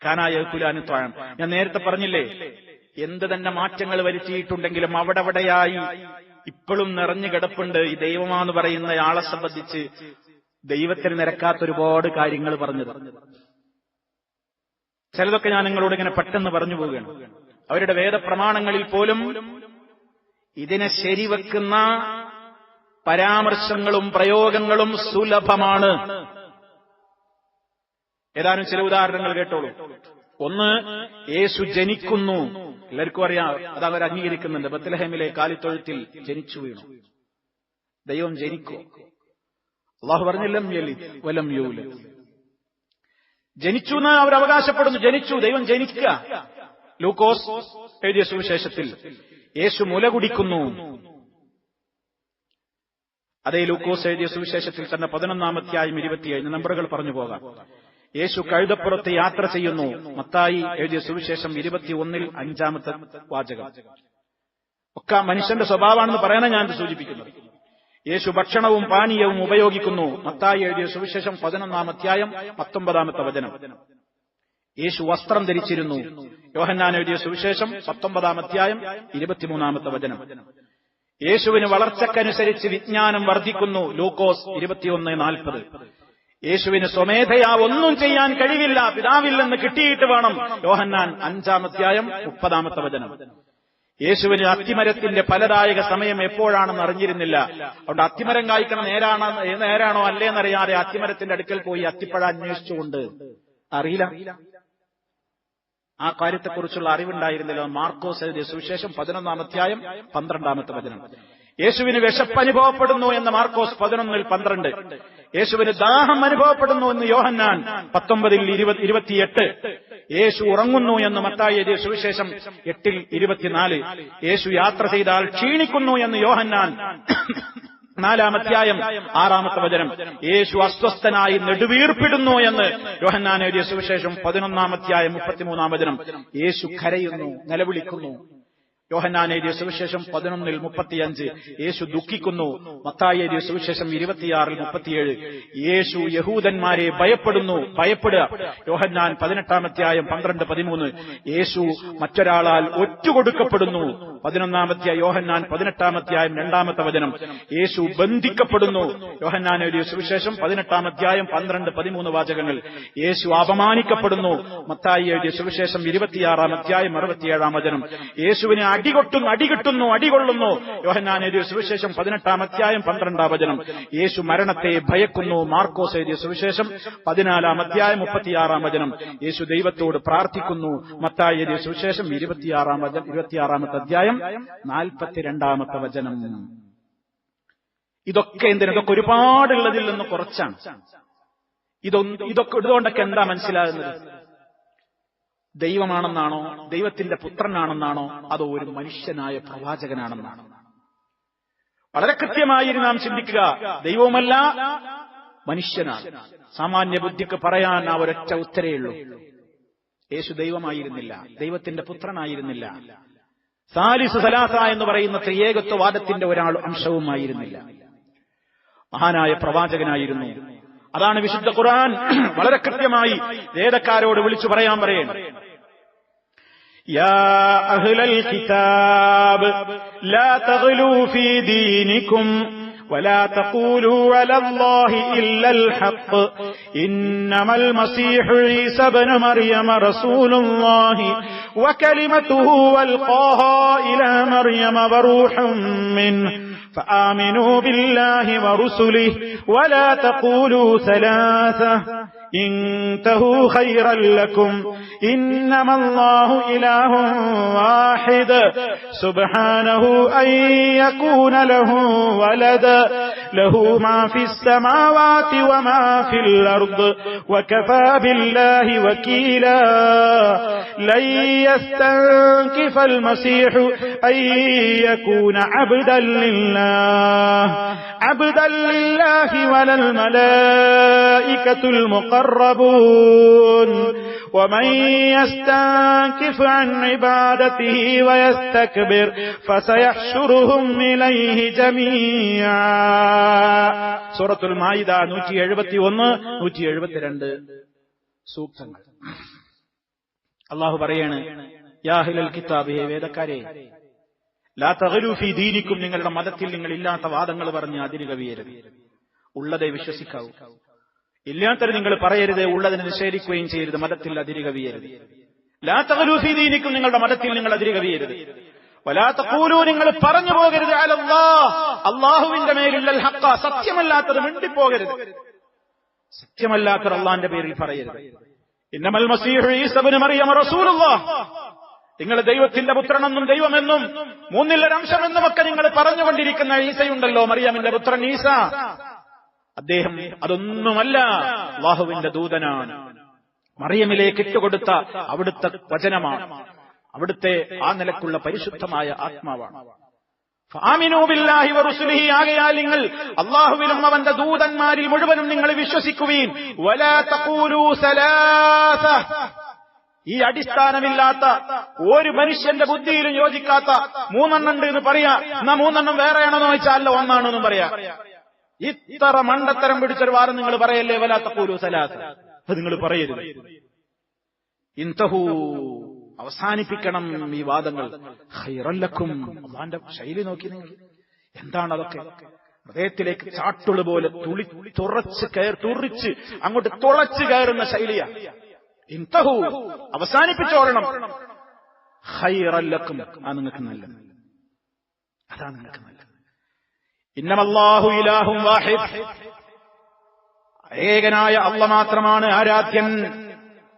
S1: കാനായ കുലാനി ത്വാം. ഞാൻ നേരത്തെ പറഞ്ഞില്ലേ, എന്ത് തന്നെ മാറ്റങ്ങൾ വരുത്തിയിട്ടുണ്ടെങ്കിലും അവിടെയായി ഇപ്പോഴും നിറഞ്ഞു കിടപ്പുണ്ട് ഈ ദൈവമാന്ന് പറയുന്ന ആളെ സംബന്ധിച്ച് ദൈവത്തിന് നിരക്കാത്ത ഒരുപാട് കാര്യങ്ങൾ പറഞ്ഞത്. ചിലതൊക്കെ ഞാൻ നിങ്ങളോട് ഇങ്ങനെ പെട്ടെന്ന് പറഞ്ഞു പോവുകയാണ്. അവരുടെ വേദപ്രമാണങ്ങളിൽ പോലും ഇതിനെ ശരിവെക്കുന്ന പരാമർശങ്ങളും പ്രയോഗങ്ങളും സുലഭമാണ്. ഏതാനും ചില ഉദാഹരണങ്ങൾ കേട്ടോളൂ. ഒന്ന്, യേശു ജനിക്കുന്നു. എല്ലാവർക്കും അറിയാം, അത് അവർ അംഗീകരിക്കുന്നുണ്ട്. ബത്ലഹേമിലെ കാലിത്തൊഴുത്തിൽ ജനിച്ചു വീണു. ദൈവം ജനിക്കൂ? അല്ലാഹു പറഞ്ഞില്ലം യലിദ് വലം യൂലദ്. ജനിച്ചു എന്ന് അവർ അവകാശപ്പെടുന്നു. ജനിച്ചു, ദൈവം ജനിക്കുക. ലൂക്കോസ് എഴുതിയ സുവിശേഷത്തിൽ യേശു മുല കുടിക്കുന്നു. അതേ ലൂക്കോസ് എഴുതിയ സുവിശേഷത്തിൽ തന്നെ 11-ാം അധ്യായം 27 നമ്പറുകൾ പറഞ്ഞു പോകാം. യേശു കഴുതപ്പുറത്ത് യാത്ര ചെയ്യുന്നു. മത്തായി എഴുതിയ സുവിശേഷം 21-ൽ 5-ാമത്തെ വാചകം. ഒക്കെ മനുഷ്യന്റെ സ്വഭാവമാണെന്ന് പറയണ ഞാൻ സൂചിപ്പിക്കുന്നത്. യേശു ഭക്ഷണവും പാനീയവും ഉപയോഗിക്കുന്നു. മത്തായി എഴുതിയ സുവിശേഷം 11-ാം അധ്യായം 19-ാമത്തെ വചനം. യേശു വസ്ത്രം ധരിച്ചിരുന്നു. യോഹന്നാൻ എഴുതിയ സുവിശേഷം 19-ാം അധ്യായം 23-ാമത്തെ വചനം. യേശുവിന് വളർച്ചക്കനുസരിച്ച് വിജ്ഞാനം വർദ്ധിക്കുന്നു. ലൂക്കോസ് 21:40. യേശുവിന് സ്വമേധയാ ഒന്നും ചെയ്യാൻ കഴിവില്ല, പിതാവിൽ നിന്ന് കിട്ടിയിട്ട് വേണം. യോഹന്നാൻ 5-ാം അധ്യായം 30-ാമത്തെ വചനം. യേശുവിന് അത്തിമരത്തിന്റെ ഫലദായക സമയം എപ്പോഴാണെന്ന് അറിഞ്ഞിരുന്നില്ല. അതുകൊണ്ട് അത്തിമരം കായ്ക്കണ നേരാണോ അല്ലേന്നറിയാതെ അത്തിമരത്തിന്റെ അടുക്കൽ പോയി അത്തിപ്പഴ അന്വേഷിച്ചുകൊണ്ട് അറിയില്ല. ആ കാര്യത്തെക്കുറിച്ചുള്ള അറിവുണ്ടായിരുന്നില്ല. മാർക്കോസ് എഴുതിയ സുവിശേഷം 11-ാം അധ്യായം 12-ാമത്തെ വചനം. യേശുവിന് വിശപ്പ് അനുഭവപ്പെടുന്നു എന്ന് മാർക്കോസ് 11:12. യേശുവിന് ദാഹം അനുഭവപ്പെടുന്നു എന്ന് യോഹന്നാൻ 19:28. യേശു ഉറങ്ങുന്നു എന്ന് മത്തായി എഴുതിയ സുവിശേഷം 8:24. യേശു യാത്ര ചെയ്താൽ ക്ഷീണിക്കുന്നു എന്ന് യോഹന്നാൻ 4-ാം അധ്യായം 6-ാമത്തെ വചനം. യേശു അസ്വസ്ഥനായി നെടുവീർപ്പിടുന്നു എന്ന് യോഹന്നാൻ എഴുതിയ സുവിശേഷം 11-ാം അധ്യായം 33-ാം വചനം. യേശു കരയുന്നു, നിലവിളിക്കുന്നു. യോഹന്നാൻ എഴുതിയ സുവിശേഷം 11:35. യേശു ദുഃഖിക്കുന്നു. മത്തായി എഴുതിയ സുവിശേഷം 26:37. യേശു യഹൂദന്മാരെ ഭയപ്പെടുക. യോഹന്നാൻ 18-ാം അധ്യായം 12-13. യേശു മറ്റൊരാളാൽ ഒറ്റുകൊടുക്കപ്പെടുന്നു. 11-ാം അധ്യായം യോഹന്നാൻ 18-ാം അധ്യായം 2-ാമത്തെ വചനം. യേശു ബന്ധിക്കപ്പെടുന്നു. യോഹന്നാൻ എഴുതിയ സുവിശേഷം 18-ാം അധ്യായം 12-13 വാചകങ്ങൾ. യേശു അപമാനിക്കപ്പെടുന്നു. മത്തായി എഴുതിയ സുവിശേഷം 26-ാം അധ്യായം 67-ാം വചനം. യേശുവിനെ അടികൊള്ളുന്നു. യോഹന്നാൻ എഴുതിയ സുവിശേഷം 18-ാം അധ്യായം 12-ാം വചനം. യേശു മരണത്തെ ഭയക്കുന്നു. മാർക്കോസ് എഴുതിയ സുവിശേഷം 14-ാം അധ്യായം 36-ാം വചനം. യേശു ദൈവത്തോട് പ്രാർത്ഥിക്കുന്നു. മത്തായി എഴുതിയ സുവിശേഷം 26-ാമത്തെ അധ്യായം 42-ാമത്തെ വചനം. ഇതൊക്കെ ഇതൊക്കെ ഒരുപാടുള്ളതിൽ നിന്ന് കുറച്ചാണ്. ഇതുകൊണ്ടൊക്കെ എന്താ മനസ്സിലാകുന്നത്? ദൈവമാണെന്നാണോ, ദൈവത്തിന്റെ പുത്രനാണെന്നാണോ, അതോ ഒരു മനുഷ്യനായ പ്രവാചകനാണെന്നാണോ? വളരെ കൃത്യമായി നാം ചിന്തിക്കുക. ദൈവവുമല്ല, മനുഷ്യനാണ്. സാമാന്യ ബുദ്ധിക്ക് പറയാൻ ആ ഒരൊറ്റ ഉത്തരേയുള്ളൂ. യേശു ദൈവമായിരുന്നില്ല, ദൈവത്തിന്റെ പുത്രനായിരുന്നില്ല. സാലിസു സലാസ എന്ന് പറയുന്ന ത്രിയേകത്വവാദത്തിന്റെ ഒരാൾ അംശവുമായിരുന്നില്ല. മഹാനായ പ്രവാചകനായിരുന്നു. അതാണ് വിശുദ്ധ ഖുർആൻ വളരെ കൃത്യമായി വേദക്കാരോട് വിളിച്ചു പറയാൻ പറയുന്നത്. യാ അഹ്ലൽ കിതാബ് ലാ തഗ്ലൂ ഫീ ദീനികും ولا تقولوا على الله إلا الحق إنما المسيح عيسى ابن مريم رسول الله وكلمته ألقاها إلى مريم وروح منه فآمنوا بالله ورسله ولا تقولوا ثلاثة انتهوا خيرا لكم إنما الله إله واحد سبحانه أن يكون له ولد له ما في السماوات وما في الأرض وكفى بالله وكيلا لن يستنكف المسيح أن يكون عبدا لله ولا الملائكة المقربون ومن يستنكف عن عبادته ويستكبر فسيحشرهم إليه جميعا. സൂറത്തുൽ മാഇദ 171 172 സൂക്തങ്ങൾ. അല്ലാഹു പറയാണ്, യാ അഹ്ലൽ കിതാബ്, വേദക്കാരെ, ലാ തഗ്ലൂ ഫീ ദീനിക്കും, നിങ്ങളുടെ മതത്തിൽ നിങ്ങൾ ഇല്ലാത്ത വാദങ്ങൾ പറഞ്ഞ് അതിര് കവിയരുത്. ഉള്ളതെ വിശ്വസിക്കാവൂ. ഇല്ലാത്തത് നിങ്ങൾ പറയരുത്, ഉള്ളതിനെ നിഷേധിക്കുകയും ചെയ്യരുത്. മതത്തിൽ അതിര് കവിയരുത്. ലാ തഗ്ലൂ ഫീ ദീനിക്കും, നിങ്ങളുടെ മതത്തിൽ നിങ്ങൾ അതിര് കവിയരുത്. വലാ തഖൂലൂ, നിങ്ങൾ പറഞ്ഞു പോകരുത്, അലല്ലാഹ്, അല്ലാഹുവിന്റെ മേലിൽ അൽ ഹഖ്, സത്യമല്ലാത്തത് മിണ്ടിപ്പോകരുത്. സത്യമല്ലാത്തത് അല്ലാഹുവിന്റെ പേരിൽ പറയരുത്. ഇന്നമൽ മസീഹു ഈസ ഇബ്നു മറിയം റസൂലുള്ളാഹ്, നിങ്ങൾ ദൈവത്തിന്റെ പുത്രനെന്നും ദൈവമെന്നും മൂന്നിലൊരംശമെന്നുമൊക്കെ നിങ്ങൾ പറഞ്ഞുകൊണ്ടിരിക്കുന്ന ഈസയുണ്ടല്ലോ, മറിയമിന്റെ പുത്രൻ ഈസ, അദ്ദേഹം അതൊന്നുമല്ല, അല്ലാഹുവിന്റെ ദൂതനാണ്. മറിയമിലേക്ക് ഇട്ടുകൊടുത്ത അവിടുത്തെ വചനമാണ്, അവിടുത്തെ ആ നിലക്കുള്ള പരിശുദ്ധമായ ആത്മാവാണ്. ഫആമിനൂ ബില്ലാഹി വറസൂലിഹി, ആകയാൽ നിങ്ങൾ അല്ലാഹുവിലും അവന്റെ ദൂതന്മാരിൽ മുഴുവനും നിങ്ങൾ വിശ്വസിക്കുവീൻ. വലാ തഖൂലൂ സലാസ, ഈ അടിസ്ഥാനമില്ലാത്ത ഒരു മനുഷ്യന്റെ ബുദ്ധിയിലും യോജിക്കാത്ത മൂന്നെണ്ണുണ്ട് എന്ന് പറയാ, എന്നാ മൂന്നെണ്ണം വേറെയാണെന്ന് ചോദിച്ചാൽ അല്ല ഒന്നാണെന്നും പറയാ. ഇത്ര മണ്ടത്തരം പിടിച്ചൊരു വാരം നിങ്ങൾ പറയല്ലേ. വലാ തഖൂലൂ സലാസ, അത് നിങ്ങൾ പറയരുത്. ഇൻതഹൂ, അവസാനിപ്പിക്കണം ഈ വാദങ്ങൾ. ഖൈറൻ ലക്കും, അല്ലാഹുവിന്റെ ശൈലി നോക്കി നിങ്ങൾ എന്താണ് അതൊക്കെ. ഹൃദയത്തിലേക്ക് ചാട്ടുള് പോലെ തുറിച്ച് അങ്ങോട്ട് തുളച്ച് കയറുന്ന ശൈലിയാ. ഇൻതഹൂ, അവസാനിപ്പിച്ചോളണം. ഖൈറൻ ലക്കും, ആ നിങ്ങൾക്ക് നല്ലത്, അതാണ് നിങ്ങൾക്ക് നല്ലത്. ഇന്നമല്ലാഹു ഇലാഹും വാഹിദ്, ഏകനായ അല്ലാഹ് മാത്രമാണ് ആരാധ്യൻ.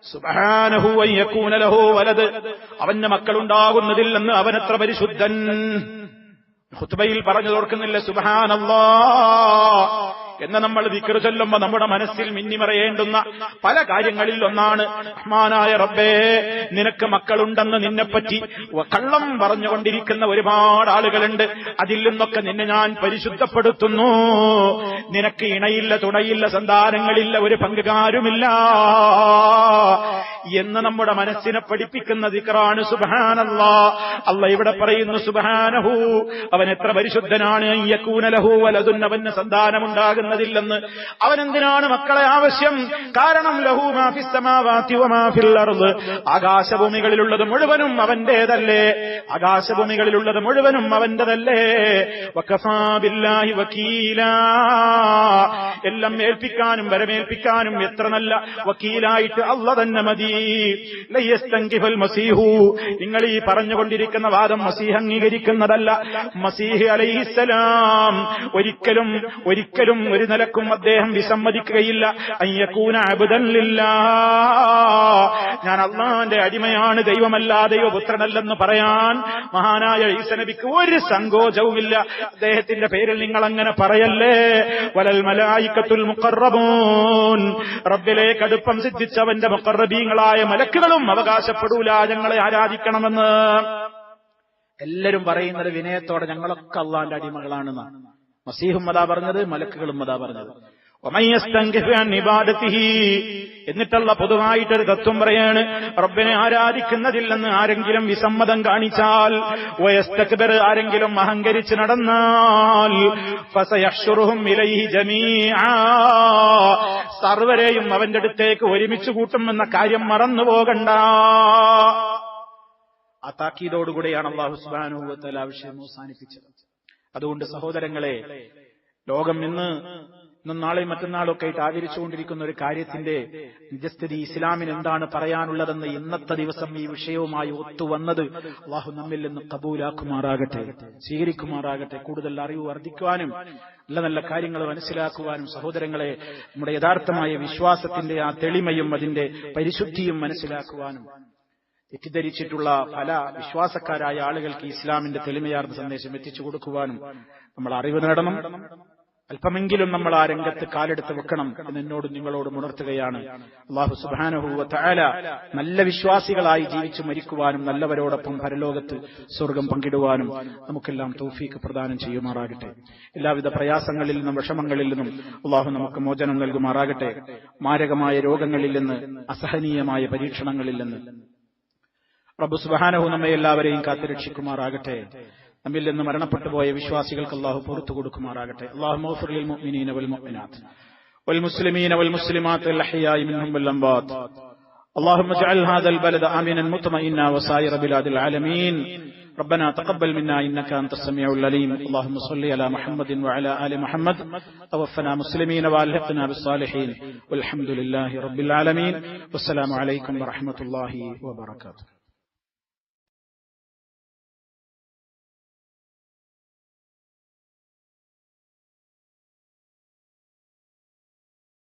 S1: സുബ്ഹാനഹു അൻ യകൂന ലഹു വലദ്, അവന് മക്കളുണ്ടാകുന്നതില്ലെന്ന് അവനത്ര പരിശുദ്ധൻ. ഖുത്ബയിൽ പറഞ്ഞു തോർക്കുന്നില്ല സുബ്ഹാനല്ലാഹ് എന്ന് നമ്മൾ ദിക്ർ ചൊല്ലുമ്പോൾ നമ്മുടെ മനസ്സിൽ മിന്നിമറയേണ്ടുന്ന പല കാര്യങ്ങളിൽ ഒന്നാണ്, റഹ്മാനായ റബ്ബേ, നിനക്ക് മക്കളുണ്ടെന്ന് നിന്നെപ്പറ്റി കള്ളം പറഞ്ഞുകൊണ്ടിരിക്കുന്ന ഒരുപാട് ആളുകളുണ്ട്. അതിൽ നിന്നൊക്കെ നിന്നെ ഞാൻ പരിശുദ്ധപ്പെടുത്തുന്നു. നിനക്ക് ഇണയില്ല, തുണയില്ല, സന്താനങ്ങളില്ല, ഒരു പങ്കുകാരുമില്ല എന്ന് നമ്മുടെ മനസ്സിനെ പഠിപ്പിക്കുന്ന ദിക്റാണ് സുബ്ഹാനല്ലാഹ്. അല്ലാഹ് ഇവിടെ പറയുന്നു സുബ്ഹാനഹു, അവൻ എത്ര പരിശുദ്ധനാണ്. യകൂന ലഹു വലദുൻ, അവന് സന്താനമുണ്ടാകുന്നതില്ലെന്ന്. അവനെന്തിനാണ് മക്കളെ ആവശ്യം? കാരണം ലഹു മാ ഫിസ് സമാവാതി വമാ ഫിൽ അർദ്, ആകാശഭൂമികളിലുള്ളത് മുഴുവനും അവന്റേതല്ലേ, ആകാശഭൂമികളിലുള്ളത് മുഴുവനും അവന്റേതല്ലേ. വകഫാ ബില്ലാഹി വകീലാ, എല്ലാം ഏൽപ്പിക്കാനും വരമേൽപ്പിക്കാനും എത്ര നല്ല വക്കീലായിട്ട് അല്ലാഹ് തന്നെ മതി. ലയസ്തൻകിഫൽ മസീഹു, നിങ്ങൾ ഈ പറഞ്ഞുകൊണ്ടിരിക്കുന്ന വാദം മസീഹ് അംഗീകരിക്കുന്നതല്ല. മസീഹ് അലൈഹിസ്സലാം ഒരിക്കലും ഒരു നിലക്കും അദ്ദേഹം വിസമ്മതിക്കുകയില്ല. അയ്യകൂന അബ്ദൻ ലില്ലാഹ്, ഞാൻ അല്ലാഹുവിന്റെ അടിമയാണ്, ദൈവമല്ല, ദൈവപുത്രനല്ലെന്ന് പറയാൻ മഹാനായ ഈസ നബിക്ക് ഒരു സങ്കോചവുമില്ല. അദ്ദേഹത്തിന്റെ പേരിൽ നിങ്ങൾ അങ്ങനെ പറയല്ലേ. വലൽ മലായികത്തുൽ മുഖറബൂൻ, റബ്ബിലേക്ക് അടുപ്പം സിദ്ധിച്ചവന്റെ മുഖറബീങ്ങളായ മലക്കുകളും അവകാശപ്പെടൂല ഞങ്ങളെ ആരാധിക്കണമെന്ന്. എല്ലാവരും പറയുന്നത് വിനയത്തോടെ ഞങ്ങളൊക്കെ അള്ളാന്റെ അടിമകളാണെന്നാണ്. മസീഹും അതാ പറഞ്ഞത്, മലക്കുകളും അതാ പറഞ്ഞത്. എന്നിട്ടുള്ള പൊതുവായിട്ടൊരു തത്വം പറയാണ്, റബ്ബിനെ ആരാധിക്കുന്നതില്ലെന്ന് ആരെങ്കിലും വിസമ്മതം കാണിച്ചാൽ, വയസ്തക്ബിർ, ആരെങ്കിലും അഹങ്കരിച്ച് നടന്നാൽ, ഫസയഹ്ശുറുഹും ഇലൈഹി ജമീഅ, സർവരെയും അവന്റെ അടുത്തേക്ക് ഒരുമിച്ച് കൂട്ടുമെന്ന കാര്യം മറന്നു പോകണ്ട. ആ താക്കീതോടുകൂടെയാണ് അല്ലാഹു സുബ്ഹാനഹു വ തആല വിഷയം അവസാനിപ്പിച്ചത്. അതുകൊണ്ട് സഹോദരങ്ങളെ, ലോകം ഇന്നും നാളെയും മറ്റന്നാളൊക്കെ ആയിട്ട് ആചരിച്ചുകൊണ്ടിരിക്കുന്ന ഒരു കാര്യത്തിന്റെ നിജസ്ഥിതി, ഇസ്ലാമിന് എന്താണ് പറയാനുള്ളതെന്ന് ഇന്നത്തെ ദിവസം ഈ വിഷയവുമായി ഒത്തുവന്നത് അല്ലാഹു നമ്മിൽ നിന്ന് കബൂലാക്കുമാറാകട്ടെ, സ്വീകരിക്കുമാറാകട്ടെ. കൂടുതൽ അറിവ് വർദ്ധിക്കുവാനും നല്ല നല്ല കാര്യങ്ങൾ മനസ്സിലാക്കുവാനും സഹോദരങ്ങളെ നമ്മുടെ യഥാർത്ഥമായ വിശ്വാസത്തിന്റെ ആ തെളിമയും അതിന്റെ പരിശുദ്ധിയും മനസ്സിലാക്കുവാനും തെറ്റിദ്ധരിച്ചിട്ടുള്ള പല വിശ്വാസക്കാരായ ആളുകൾക്ക് ഇസ്ലാമിന്റെ തെളിമയാർന്ന സന്ദേശം എത്തിച്ചു കൊടുക്കുവാനും നമ്മൾ അറിവ് നേടണം. അല്പമെങ്കിലും നമ്മൾ ആ രംഗത്ത് കാലെടുത്ത് വെക്കണം എന്ന് എന്നോടും നിങ്ങളോടും ഉണർത്തുകയാണ്. അല്ലാഹു സുബ്ഹാനഹു വ തആല നല്ല വിശ്വാസികളായി ജീവിച്ചു മരിക്കുവാനും നല്ലവരോടൊപ്പം പരലോകത്ത് സ്വർഗം പങ്കിടുവാനും നമുക്കെല്ലാം തൗഫീഖ് പ്രദാനം ചെയ്യുമാറാകട്ടെ. എല്ലാവിധ പ്രയാസങ്ങളിൽ നിന്നും വിഷമങ്ങളിൽ നിന്നും അല്ലാഹു നമുക്ക് മോചനം നൽകുമാറാകട്ടെ. മാരകമായ രോഗങ്ങളിൽ നിന്ന്, അസഹനീയമായ പരീക്ഷണങ്ങളിൽ നിന്ന് റബ്ബ് സുബ്ഹാനഹു നമ്മെ എല്ലാവരെയും കാത്തുരക്ഷിക്കുമാറാകട്ടെ. നമ്മിൽ നിന്ന് മരണപ്പെട്ടു പോയ വിശ്വാസികൾക്ക് അല്ലാഹു പുറത്തു കൊടുക്കുമാറാകട്ടെ. അല്ലാഹുമ്മ ഗ്ഫിർ ലിൽ മുഅ്മിനീന വൽ മുഅ്മിനാത്ത് വൽ മുസ്ലിമീന വൽ മുസ്ലിമാത്ത് വൽ അഹ്യാഇ മിൻഹും വൽ അംവാത്ത്. اللهم اجعل هذا البلد آمنا مطمئنا وسائر بلاد العالمين. ربنا تقبل منا إنك أنت السميع العليم. اللهم صل على محمد وعلى آل محمد. توفنا مسلمين وألحقنا بالصالحين والحمد لله رب العالمين. والسلام عليكم ورحمة الله وبركاته.